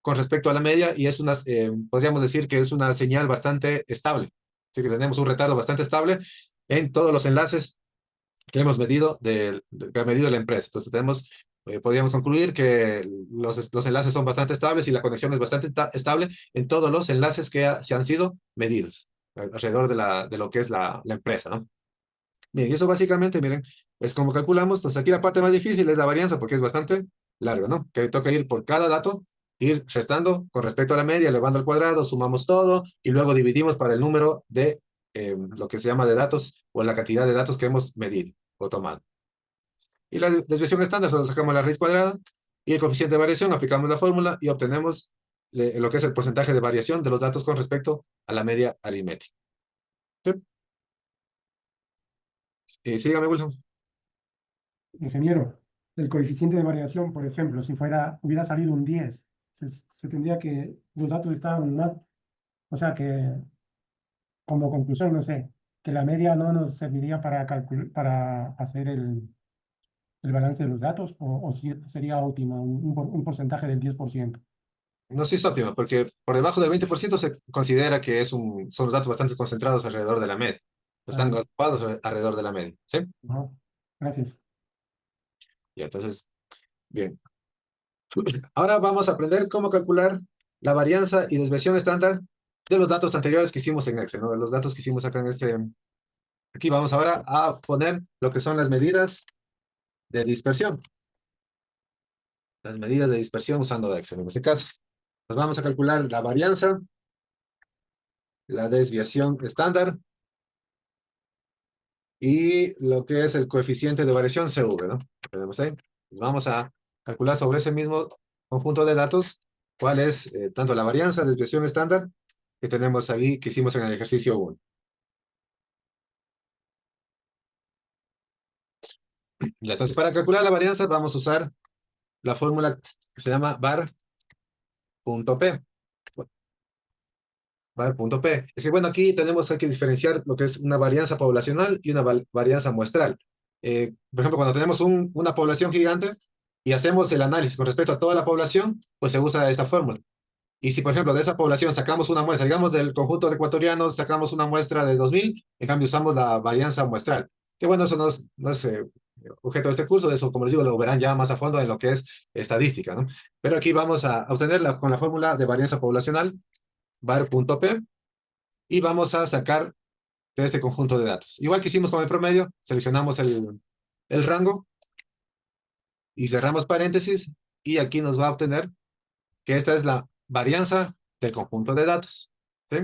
con respecto a la media y podríamos decir que es una señal bastante estable. Así que tenemos un retardo bastante estable en todos los enlaces que hemos medido, que ha medido la empresa. Entonces podríamos concluir que los enlaces son bastante estables y la conexión es bastante estable en todos los enlaces que se han sido medidos alrededor de lo que es la empresa, ¿no? Bien, y eso básicamente, miren, es como calculamos. Entonces aquí la parte más difícil es la varianza porque es bastante larga, ¿no? Que toca ir por cada dato, ir restando con respecto a la media, elevando al cuadrado, sumamos todo y luego dividimos para el número de lo que se llama de datos o la cantidad de datos que hemos medido o tomado. Y la desviación estándar, solo sacamos la raíz cuadrada y el coeficiente de variación, aplicamos la fórmula y obtenemos lo que es el porcentaje de variación de los datos con respecto a la media aritmética. ¿Sí? Sígame, Wilson. Ingeniero, el coeficiente de variación, por ejemplo, si hubiera salido un 10, se tendría que, los datos estaban más, o sea que, como conclusión, no sé, que la media no nos serviría para para hacer el balance de los datos, o si sería óptima, un porcentaje del 10%. No sé si es óptimo, porque por debajo del 20% se considera que son los datos bastante concentrados alrededor de la media. Están Ah, agrupados alrededor de la media. ¿Sí? ajá. Gracias. Y entonces, bien. Ahora vamos a aprender cómo calcular la varianza y desviación estándar de los datos anteriores que hicimos en Excel, ¿no? De los datos que hicimos acá en este. Aquí vamos ahora a poner lo que son las medidas de dispersión. Las medidas de dispersión usando Excel en este caso. Pues vamos a calcular la varianza, la desviación estándar y lo que es el coeficiente de variación CV, ¿no? Tenemos ahí. Vamos a calcular sobre ese mismo conjunto de datos cuál es tanto la varianza, desviación estándar que tenemos ahí, que hicimos en el ejercicio 1. Entonces, para calcular la varianza vamos a usar la fórmula que se llama var.p. Punto P. Es que bueno, aquí hay que diferenciar lo que es una varianza poblacional y una varianza muestral. Por ejemplo, cuando tenemos una población gigante y hacemos el análisis con respecto a toda la población, pues se usa esta fórmula. Y si, por ejemplo, de esa población sacamos una muestra, digamos del conjunto de ecuatorianos, sacamos una muestra de 2000, en cambio usamos la varianza muestral. Que bueno, eso no es objeto de este curso, de eso, como les digo, lo verán ya más a fondo en lo que es estadística, ¿no? Pero aquí vamos a obtenerla con la fórmula de varianza poblacional, var.p, y vamos a sacar de este conjunto de datos. Igual que hicimos con el promedio, seleccionamos el rango y cerramos paréntesis, y aquí nos va a obtener que esta es la varianza del conjunto de datos. ¿Sí?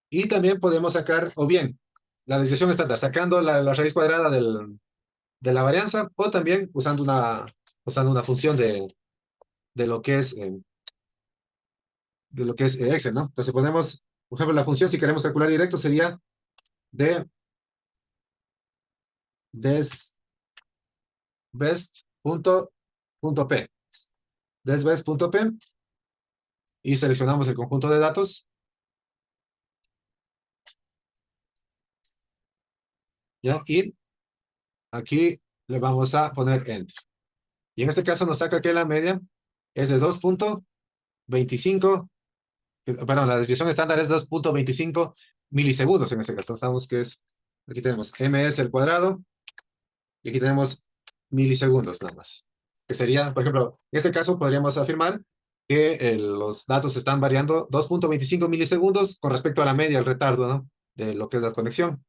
Y también podemos sacar, o bien, la desviación estándar, sacando la raíz cuadrada de la varianza, o también usando una función de lo que es Excel, ¿no? Entonces ponemos, por ejemplo, la función, si queremos calcular directo, sería de desbest.p. Desbest.p, y seleccionamos el conjunto de datos, ¿ya? Y aquí le vamos a poner Enter. Y en este caso nos saca que la media es de 2.25, perdón, la desviación estándar es 2.25 milisegundos en este caso. Estamos que es, aquí tenemos ms al cuadrado, y aquí tenemos milisegundos nada más. Que sería, por ejemplo, en este caso podríamos afirmar que los datos están variando 2.25 milisegundos con respecto a la media, el retardo, ¿no? De lo que es la conexión.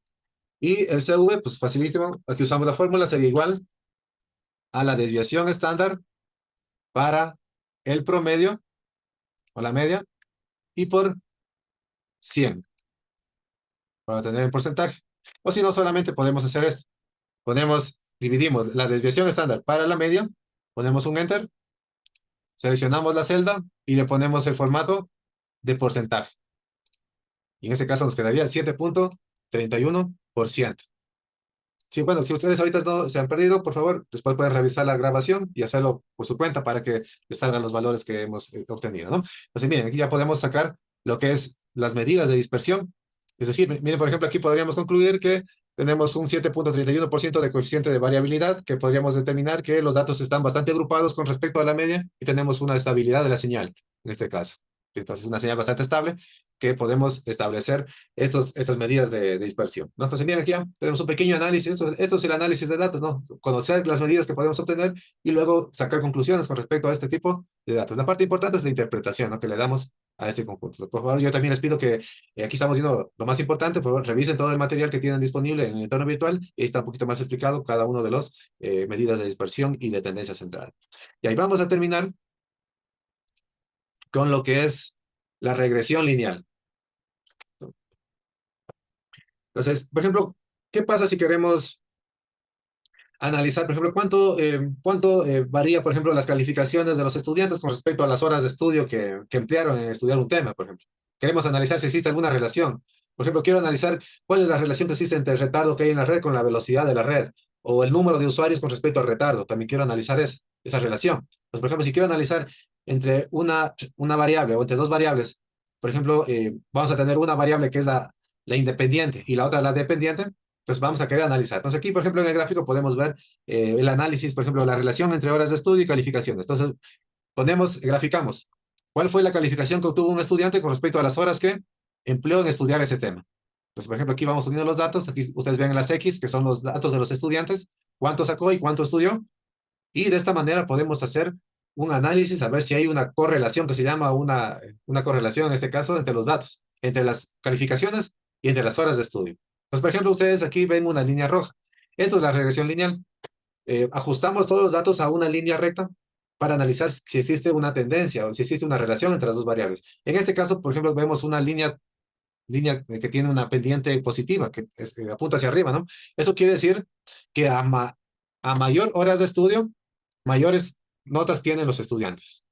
Y el CV, pues facilísimo, aquí usamos la fórmula, sería igual a la desviación estándar para el promedio o la media y por 100 para tener el porcentaje. O si no, solamente podemos hacer esto. Dividimos la desviación estándar para la media, ponemos un Enter, seleccionamos la celda y le ponemos el formato de porcentaje. Y en este caso nos quedaría 7.31%. Sí, bueno, si ustedes ahorita no se han perdido, por favor, después pueden revisar la grabación y hacerlo por su cuenta para que les salgan los valores que hemos obtenido, ¿no? Entonces, miren, aquí ya podemos sacar lo que es las medidas de dispersión. Es decir, miren, por ejemplo, aquí podríamos concluir que tenemos un 7.31% de coeficiente de variabilidad, que podríamos determinar que los datos están bastante agrupados con respecto a la media y tenemos una estabilidad de la señal, en este caso. Entonces, una señal bastante estable que podemos establecer estas medidas de dispersión, ¿no? Entonces, miren, aquí ya tenemos un pequeño análisis. Esto es el análisis de datos, ¿no? Conocer las medidas que podemos obtener y luego sacar conclusiones con respecto a este tipo de datos. La parte importante es la interpretación, ¿no? Que le damos a este conjunto. Por favor, yo también les pido que aquí estamos viendo lo más importante. Por favor, revisen todo el material que tienen disponible en el entorno virtual, y ahí está un poquito más explicado cada uno de los medidas de dispersión y de tendencia central. Y ahí vamos a terminar con lo que es la regresión lineal. Entonces, por ejemplo, ¿qué pasa si queremos analizar, por ejemplo, cuánto varía, por ejemplo, las calificaciones de los estudiantes con respecto a las horas de estudio que emplearon en estudiar un tema, por ejemplo? Queremos analizar si existe alguna relación. Por ejemplo, quiero analizar cuál es la relación que existe entre el retardo que hay en la red con la velocidad de la red, o el número de usuarios con respecto al retardo. También quiero analizar esa relación. Pues, por ejemplo, si quiero analizar entre una variable o entre dos variables, por ejemplo, vamos a tener una variable que es la independiente y la otra la dependiente, entonces vamos a querer analizar. Entonces aquí, por ejemplo, en el gráfico podemos ver el análisis, por ejemplo, la relación entre horas de estudio y calificaciones. Entonces graficamos. ¿Cuál fue la calificación que obtuvo un estudiante con respecto a las horas que empleó en estudiar ese tema? Pues, por ejemplo, aquí vamos uniendo los datos. Aquí ustedes ven las X, que son los datos de los estudiantes, cuánto sacó y cuánto estudió. Y de esta manera podemos hacer un análisis a ver si hay una correlación que se llama una correlación en este caso entre los datos, entre las calificaciones y entre las horas de estudio. Entonces, por ejemplo, ustedes aquí ven una línea roja. Esto es la regresión lineal. Ajustamos todos los datos a una línea recta para analizar si existe una tendencia o si existe una relación entre las dos variables. En este caso, por ejemplo, vemos una línea que tiene una pendiente positiva, que apunta hacia arriba, ¿no? Eso quiere decir que a mayor horas de estudio, mayores notas tienen los estudiantes.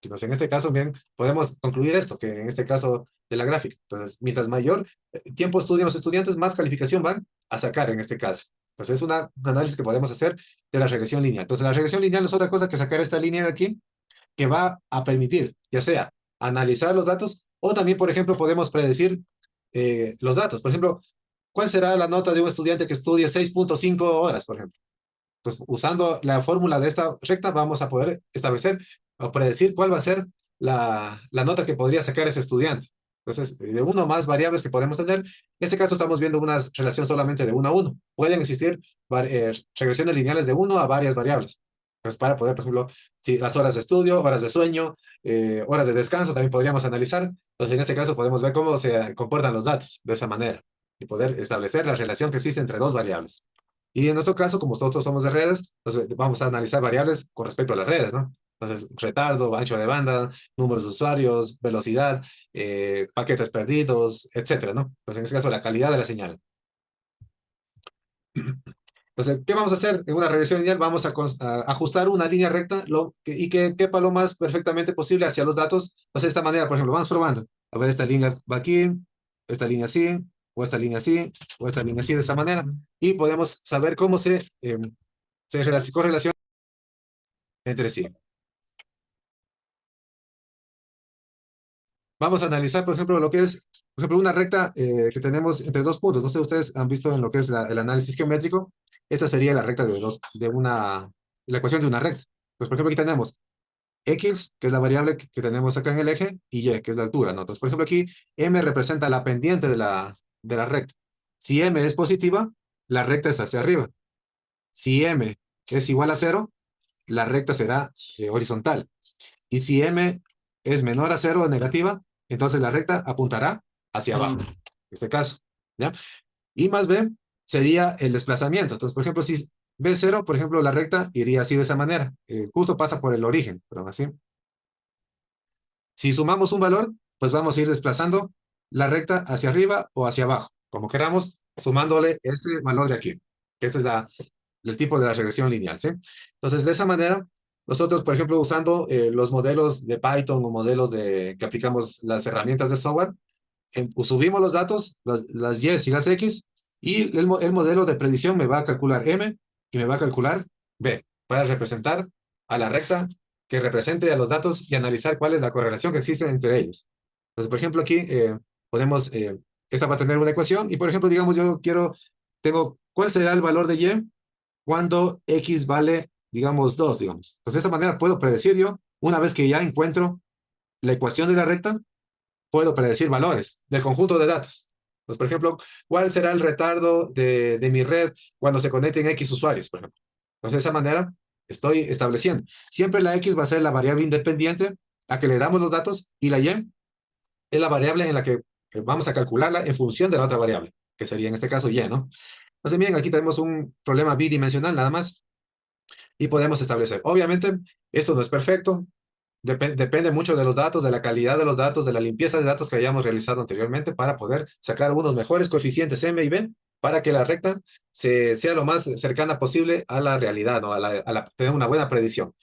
Entonces, en este caso, bien, podemos concluir esto, que en este caso de la gráfica. Entonces, mientras mayor tiempo estudian los estudiantes, más calificación van a sacar en este caso. Entonces, es un análisis que podemos hacer de la regresión lineal. Entonces, la regresión lineal no es otra cosa que sacar esta línea de aquí, que va a permitir, ya sea analizar los datos, o también, por ejemplo, podemos predecir los datos. Por ejemplo, ¿cuál será la nota de un estudiante que estudie 6.5 horas, por ejemplo? Pues usando la fórmula de esta recta vamos a poder establecer o predecir cuál va a ser la nota que podría sacar ese estudiante. Entonces, de uno o más variables que podemos tener, en este caso estamos viendo una relación solamente de 1 a 1. Pueden existir regresiones lineales de 1 a varias variables. Pues para poder, por ejemplo, si las horas de estudio, horas de sueño, horas de descanso, también podríamos analizar. Entonces, en este caso podemos ver cómo se comportan los datos de esa manera y poder establecer la relación que existe entre dos variables. Y en nuestro caso, como nosotros somos de redes, pues vamos a analizar variables con respecto a las redes, ¿no? Entonces, retardo, ancho de banda, números de usuarios, velocidad, paquetes perdidos, etcétera, ¿no? Entonces, en este caso, la calidad de la señal. Entonces, ¿qué vamos a hacer? En una regresión lineal vamos a ajustar una línea recta y que quepa lo más perfectamente posible hacia los datos. Entonces, de esta manera, por ejemplo, vamos probando. A ver, esta línea va aquí, esta línea así, o esta línea así, o esta línea así, de esta manera. Y podemos saber cómo se correlaciona entre sí. Vamos a analizar, por ejemplo, lo que es, por ejemplo, una recta que tenemos entre dos puntos. No sé, ustedes han visto en lo que es el análisis geométrico. Esta sería la recta la ecuación de una recta. Pues, por ejemplo, aquí tenemos X, que es la variable que tenemos acá en el eje, y Y, que es la altura, ¿no? Entonces, por ejemplo, aquí M representa la pendiente de la recta. Si M es positiva, la recta es hacia arriba. Si M es igual a 0, la recta será horizontal. Y si M es menor a 0 o negativa, entonces la recta apuntará hacia abajo, en este caso, ¿ya? Y más B sería el desplazamiento. Entonces, por ejemplo, si B0, por ejemplo, la recta iría así de esa manera. Justo pasa por el origen, pero así. Si sumamos un valor, pues vamos a ir desplazando la recta hacia arriba o hacia abajo, como queramos, sumándole este valor de aquí, que este es el tipo de la regresión lineal, ¿sí? Entonces, de esa manera, nosotros, por ejemplo, usando los modelos de Python o modelos que aplicamos las herramientas de software, subimos los datos, las Y y las X, y el modelo de predicción me va a calcular M y me va a calcular B, para representar a la recta que represente a los datos y analizar cuál es la correlación que existe entre ellos. Entonces, por ejemplo, aquí esta va a tener una ecuación, y por ejemplo, digamos, ¿cuál será el valor de Y cuando X vale, digamos, 2, digamos? Entonces, de esta manera puedo predecir yo, una vez que ya encuentro la ecuación de la recta, puedo predecir valores del conjunto de datos. Pues, por ejemplo, ¿cuál será el retardo de mi red cuando se conecten X usuarios, por ejemplo? Entonces, de esa manera estoy estableciendo. Siempre la X va a ser la variable independiente a que le damos los datos, y la Y es la variable en la que vamos a calcularla en función de la otra variable, que sería en este caso Y, ¿no? Entonces, bien, aquí tenemos un problema bidimensional nada más, y podemos establecer. Obviamente, esto no es perfecto. depende mucho de los datos, de la calidad de los datos, de la limpieza de datos que hayamos realizado anteriormente para poder sacar unos mejores coeficientes M y B para que la recta sea lo más cercana posible a la realidad, ¿no? Tener una buena predicción.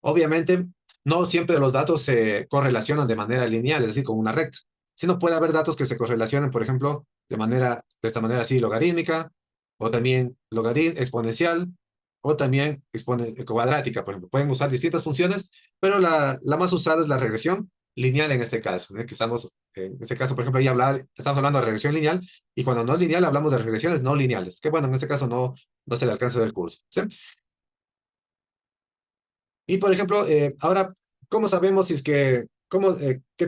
Obviamente, no siempre los datos se correlacionan de manera lineal, es decir, con una recta, sino puede haber datos que se correlacionen, por ejemplo, de esta manera así, logarítmica, o también exponencial, o también cuadrática, por ejemplo. Pueden usar distintas funciones, pero la más usada es la regresión lineal en este caso, ¿no? Que estamos, en este caso, por ejemplo, estamos hablando de regresión lineal, y cuando no es lineal hablamos de regresiones no lineales, que bueno, en este caso no se le alcanza del curso, ¿sí? Y por ejemplo, ahora, ¿cómo sabemos si es qué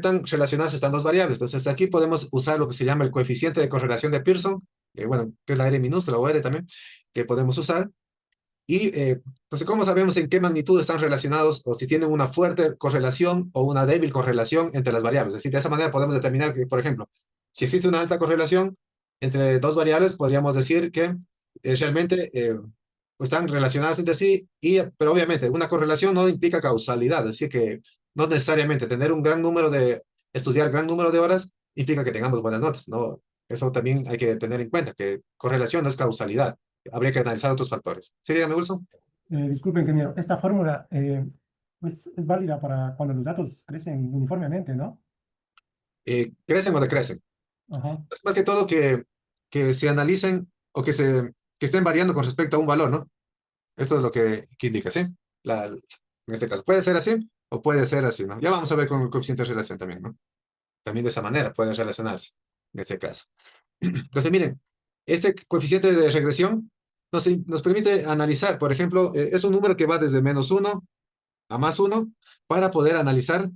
tan relacionadas están dos variables? Entonces, aquí podemos usar lo que se llama el coeficiente de correlación de Pearson, bueno, que es la R minúscula o R también, que podemos usar. Y entonces, ¿cómo sabemos en qué magnitud están relacionados o si tienen una fuerte correlación o una débil correlación entre las variables? Es decir, de esa manera podemos determinar que, por ejemplo, si existe una alta correlación entre dos variables, podríamos decir que realmente están relacionadas entre sí, pero obviamente una correlación no implica causalidad, es decir, que no necesariamente estudiar gran número de horas implica que tengamos buenas notas, ¿no? Eso también hay que tener en cuenta, que correlación no es causalidad. Habría que analizar otros factores. Sí, dígame, Wilson. Disculpen que esta fórmula pues, es válida para cuando los datos crecen uniformemente, ¿no? ¿Crecen o decrecen? Ajá. Es más que todo que se analicen o que estén variando con respecto a un valor, ¿no? Esto es lo que indica, ¿sí? En este caso, puede ser así o puede ser así, ¿no? Ya vamos a ver con el coeficiente de relación también, ¿no? También de esa manera puede relacionarse en este caso. Entonces, miren, este coeficiente de regresión nos permite analizar, por ejemplo, es un número que va desde -1 a +1 para poder analizar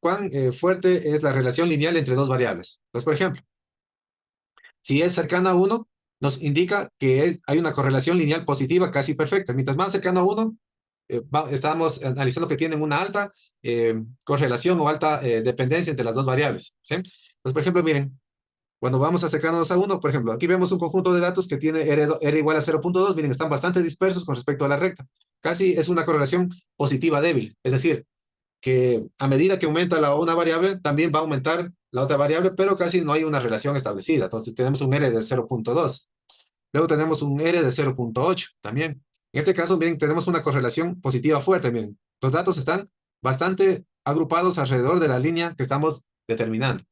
cuán fuerte es la relación lineal entre dos variables. Entonces, por ejemplo, si es cercana a 1, nos indica que hay una correlación lineal positiva casi perfecta. Mientras más cercano a 1, estamos analizando que tienen una alta correlación o alta dependencia entre las dos variables, ¿sí? Entonces, por ejemplo, miren, cuando vamos acercándonos a 1, por ejemplo, aquí vemos un conjunto de datos que tiene R igual a 0.2, miren, están bastante dispersos con respecto a la recta. Casi es una correlación positiva débil, es decir, que a medida que aumenta una variable, también va a aumentar la otra variable, pero casi no hay una relación establecida. Entonces tenemos un R de 0.2. Luego tenemos un R de 0.8 también. En este caso, miren, tenemos una correlación positiva fuerte. Miren, los datos están bastante agrupados alrededor de la línea que estamos determinando.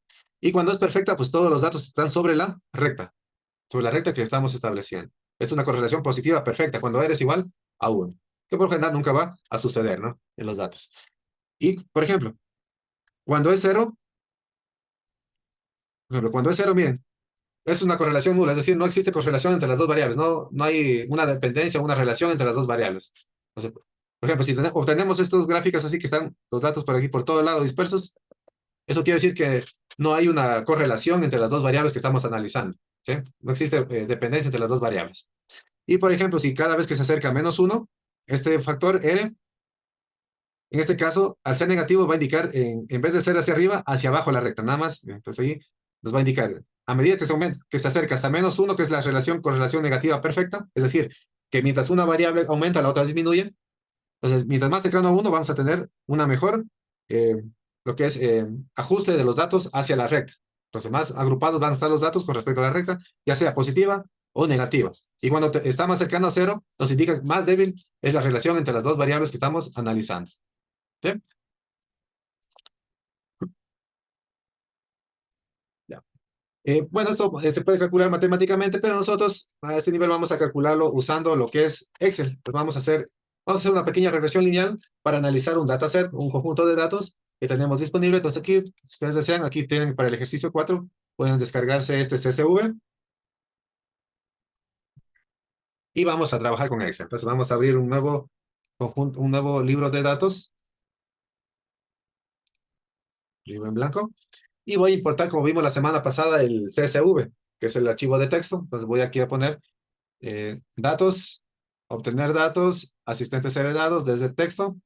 Y cuando es perfecta, pues todos los datos están sobre la recta, que estamos estableciendo. Es una correlación positiva perfecta cuando R es igual a 1, que por general nunca va a suceder, ¿no? En los datos. Y, cuando es cero, por ejemplo, cuando es cero, miren, es una correlación nula, es decir, no existe correlación entre las dos variables, no hay una dependencia, una relación entre las dos variables. Entonces, por ejemplo, si obtenemos estos gráficos así que están los datos por aquí, por todo lado dispersos, eso quiere decir que no hay una correlación entre las dos variables que estamos analizando, ¿sí? No existe dependencia entre las dos variables. Y, por ejemplo, si cada vez que se acerca a -1, este factor R, en este caso, al ser negativo, va a indicar, en vez de ser hacia arriba, hacia abajo la recta, nada más. Entonces ahí nos va a indicar, a medida que se acerca hasta -1, que es la correlación negativa perfecta, es decir, que mientras una variable aumenta, la otra disminuye. Entonces, mientras más cercano a 1, vamos a tener una mejor, eh, lo que es ajuste de los datos hacia la recta. Entonces, más agrupados van a estar los datos con respecto a la recta, ya sea positiva o negativa. Y cuando está más cercano a 0, nos indica que más débil es la relación entre las dos variables que estamos analizando. ¿Sí? Ya. Bueno, esto se puede calcular matemáticamente, pero nosotros a este nivel vamos a calcularlo usando lo que es Excel. Pues vamos a hacer una pequeña regresión lineal para analizar un dataset, un conjunto de datos que tenemos disponible. Entonces aquí, si ustedes desean, aquí tienen para el ejercicio 4, pueden descargarse este CSV y vamos a trabajar con Excel. Entonces vamos a abrir un nuevo conjunto, un nuevo libro de datos, libro en blanco. Y voy a importar, como vimos la semana pasada, el CSV, que es el archivo de texto. Entonces voy aquí a poner datos, obtener datos, asistentes heredados desde texto,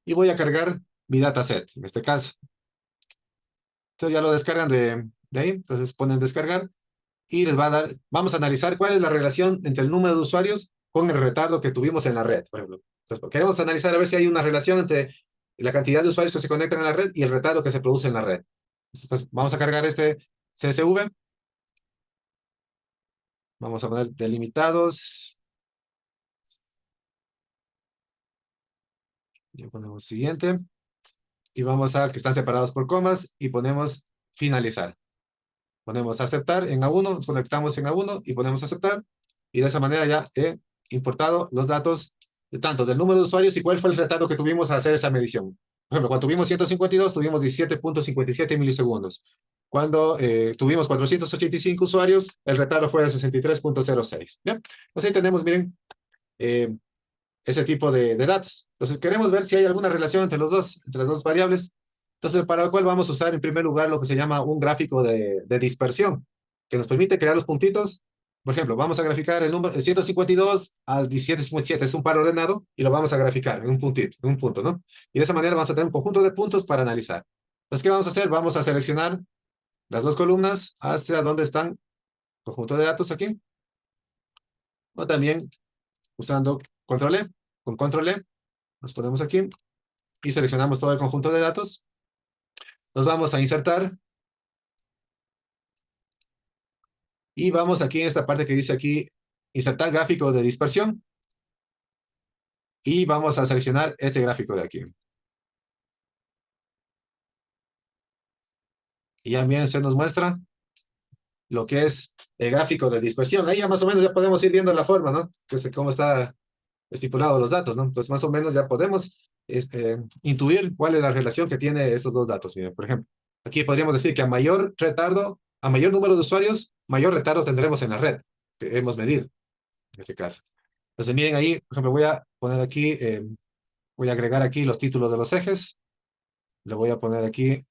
y voy a cargar mi dataset, en este caso. Entonces ya lo descargan de ahí, entonces ponen descargar, y les va a dar, vamos a analizar cuál es la relación entre el número de usuarios con el retardo que tuvimos en la red, por ejemplo. Entonces, queremos analizar a ver si hay una relación entre la cantidad de usuarios que se conectan a la red y el retardo que se produce en la red. Entonces, vamos a cargar este CSV. Vamos a poner delimitados. Ya ponemos siguiente. Y vamos a que están separados por comas y ponemos finalizar. Ponemos aceptar en A1, nos conectamos en A1 y ponemos aceptar. Y de esa manera ya he importado los datos de tanto del número de usuarios y cuál fue el retardo que tuvimos al hacer esa medición. Por ejemplo, cuando tuvimos 152, tuvimos 17.57 milisegundos. Cuando tuvimos 485 usuarios, el retardo fue de 63.06. ¿Bien? Entonces ahí tenemos, miren, eh, ese tipo de datos. Entonces queremos ver si hay alguna relación entre entre las dos variables. Entonces, para lo cual vamos a usar en primer lugar lo que se llama un gráfico de dispersión, que nos permite crear los puntitos. Por ejemplo, vamos a graficar el número el 152 al 1757, es un par ordenado, y lo vamos a graficar en un puntito, en un punto, ¿no? Y de esa manera vamos a tener un conjunto de puntos para analizar. Entonces, ¿qué vamos a hacer? Vamos a seleccionar las dos columnas hasta donde están conjunto de datos aquí, o también usando control E. Con control E nos ponemos aquí y seleccionamos todo el conjunto de datos. Nos vamos a insertar y vamos aquí en esta parte que dice aquí insertar gráfico de dispersión y vamos a seleccionar este gráfico de aquí. Y ya bien se nos muestra lo que es el gráfico de dispersión. Ahí ya más o menos ya podemos ir viendo la forma, ¿no? Entonces, cómo está estipulado los datos, ¿no? Entonces, más o menos ya podemos intuir cuál es la relación que tiene estos dos datos. Miren, por ejemplo, aquí podríamos decir que a mayor retardo, a mayor número de usuarios, mayor retardo tendremos en la red que hemos medido, en este caso. Entonces, miren ahí, por ejemplo, voy a poner aquí, voy a agregar aquí los títulos de los ejes. Le voy a poner aquí,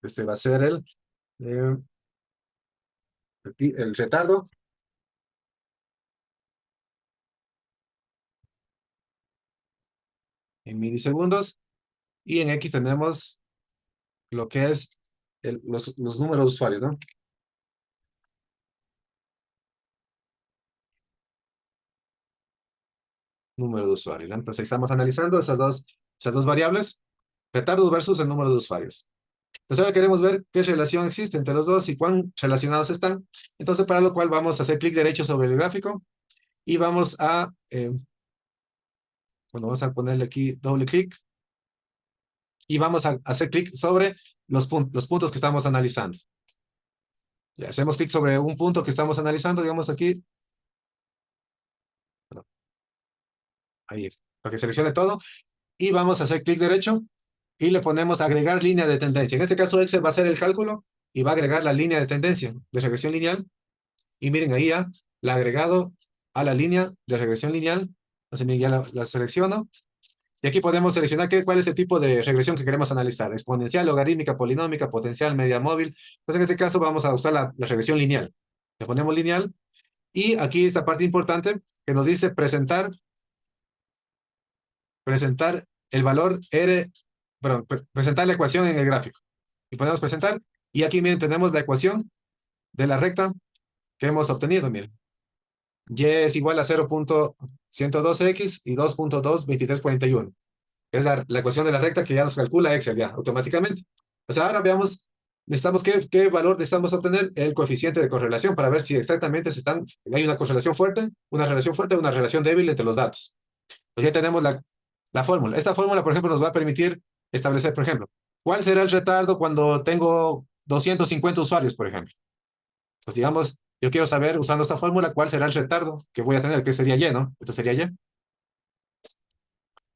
este va a ser eh, el retardo. En milisegundos. Y en X tenemos lo que es los números de usuarios, ¿no? Número de usuarios, ¿no? Entonces estamos analizando esas dos variables, retardo versus el número de usuarios. Entonces ahora queremos ver qué relación existe entre los dos y cuán relacionados están. Entonces para lo cual vamos a hacer clic derecho sobre el gráfico y vamos a, bueno, vamos a ponerle aquí doble clic y vamos a hacer clic sobre los puntos que estamos analizando. Ya hacemos clic sobre un punto que estamos analizando, digamos aquí. Bueno, ahí, para que seleccione todo. Y vamos a hacer clic derecho y le ponemos agregar línea de tendencia. En este caso Excel va a hacer el cálculo y va a agregar la línea de tendencia de regresión lineal. Y miren, ahí ya la ha agregado a la línea de regresión lineal. Entonces miren, ya la selecciono. Y aquí podemos seleccionar cuál es el tipo de regresión que queremos analizar. Exponencial, logarítmica, polinómica, potencial, media móvil. Entonces en este caso vamos a usar la regresión lineal. Le ponemos lineal. Y aquí esta parte importante que nos dice presentar el valor R, perdón, presentar la ecuación en el gráfico. Y ponemos presentar. Y aquí, miren, tenemos la ecuación de la recta que hemos obtenido, miren. Y es igual a 0.112x y 2.22341. Es la ecuación de la recta que ya nos calcula Excel ya automáticamente. O sea, ahora veamos, necesitamos qué valor necesitamos obtener el coeficiente de correlación para ver si exactamente hay una correlación fuerte, una relación débil entre los datos. Pues ya tenemos la fórmula. Esta fórmula, por ejemplo, nos va a permitir establecer, por ejemplo, cuál será el retardo cuando tengo 250 usuarios, por ejemplo. Pues digamos, yo quiero saber, usando esta fórmula, cuál será el retardo que voy a tener, que sería Y, ¿no? Esto sería Y.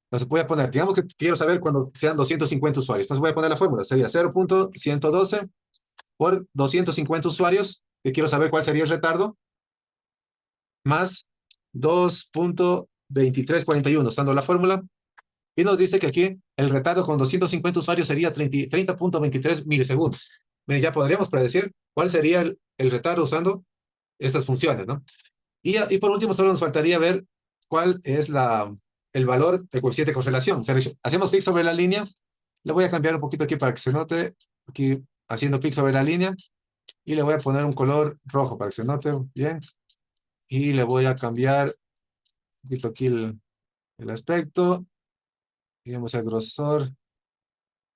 Entonces voy a poner, digamos que quiero saber cuando sean 250 usuarios. Entonces voy a poner la fórmula, sería 0.112 por 250 usuarios, que quiero saber cuál sería el retardo, más 2.2341, usando la fórmula. Y nos dice que aquí el retardo con 250 usuarios sería 30.23 milisegundos. Miren, ya podríamos predecir cuál sería el retardo usando estas funciones, ¿no? Y por último, solo nos faltaría ver cuál es el valor de coeficiente de correlación. Hacemos clic sobre la línea. Le voy a cambiar un poquito aquí para que se note. Aquí haciendo clic sobre la línea. Y le voy a poner un color rojo para que se note bien. Y le voy a cambiar un poquito aquí el aspecto, digamos el grosor.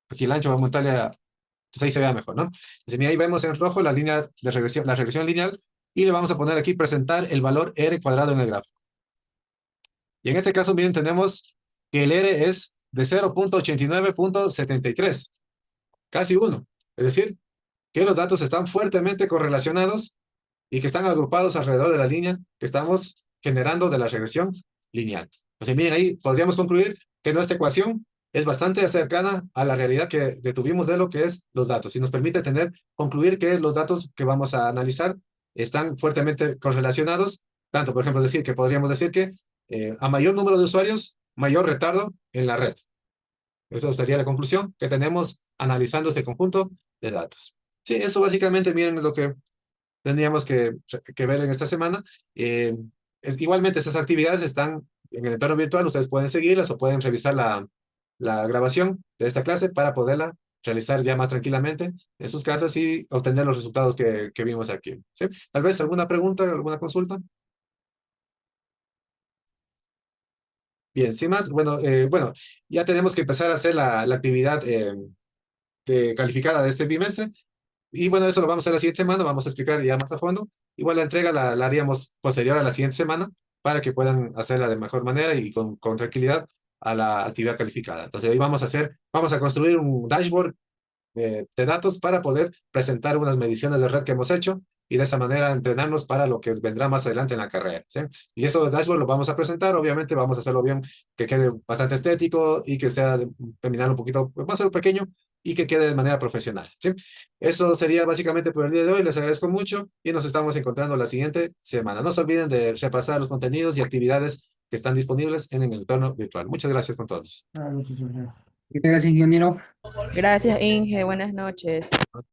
Aquí el ancho vamos a aumentarle a, entonces ahí se vea mejor, ¿no? Entonces, mira, ahí vemos en rojo la línea de regresión, la regresión lineal, y le vamos a poner aquí presentar el valor R cuadrado en el gráfico. Y en este caso, miren, tenemos que el R es de 0.89.73, casi 1. Es decir, que los datos están fuertemente correlacionados y que están agrupados alrededor de la línea que estamos generando de la regresión lineal. Entonces, miren, ahí podríamos concluir que nuestra ecuación es bastante cercana a la realidad que detuvimos de lo que es los datos y nos permite concluir que los datos que vamos a analizar están fuertemente correlacionados, tanto, por ejemplo, decir que podríamos decir que a mayor número de usuarios, mayor retardo en la red. Esa sería la conclusión que tenemos analizando este conjunto de datos. Sí, eso básicamente, miren, es lo que tendríamos que ver en esta semana. Igualmente, estas actividades están en el entorno virtual, ustedes pueden seguirlas o pueden revisar la grabación de esta clase para poderla realizar ya más tranquilamente en sus casas y obtener los resultados que vimos aquí. ¿Sí? Tal vez alguna pregunta, alguna consulta. Bien, sin más, bueno, ya tenemos que empezar a hacer la actividad calificada de este bimestre. Y bueno, eso lo vamos a hacer la siguiente semana, vamos a explicar ya más a fondo. Igual la entrega la haríamos posterior a la siguiente semana para que puedan hacerla de mejor manera y con tranquilidad a la actividad calificada. Entonces ahí vamos a construir un dashboard de datos para poder presentar unas mediciones de red que hemos hecho y de esa manera entrenarnos para lo que vendrá más adelante en la carrera, ¿sí? Y eso de dashboard lo vamos a presentar, obviamente vamos a hacerlo bien, que quede bastante estético y que sea de terminal un poquito, va a ser pequeño y que quede de manera profesional, ¿sí? Eso sería básicamente por el día de hoy, les agradezco mucho y nos estamos encontrando la siguiente semana. No se olviden de repasar los contenidos y actividades que están disponibles en el entorno virtual. Muchas gracias con todos. Ah, muchísimas gracias. Gracias, ingeniero. Gracias, Inge. Buenas noches.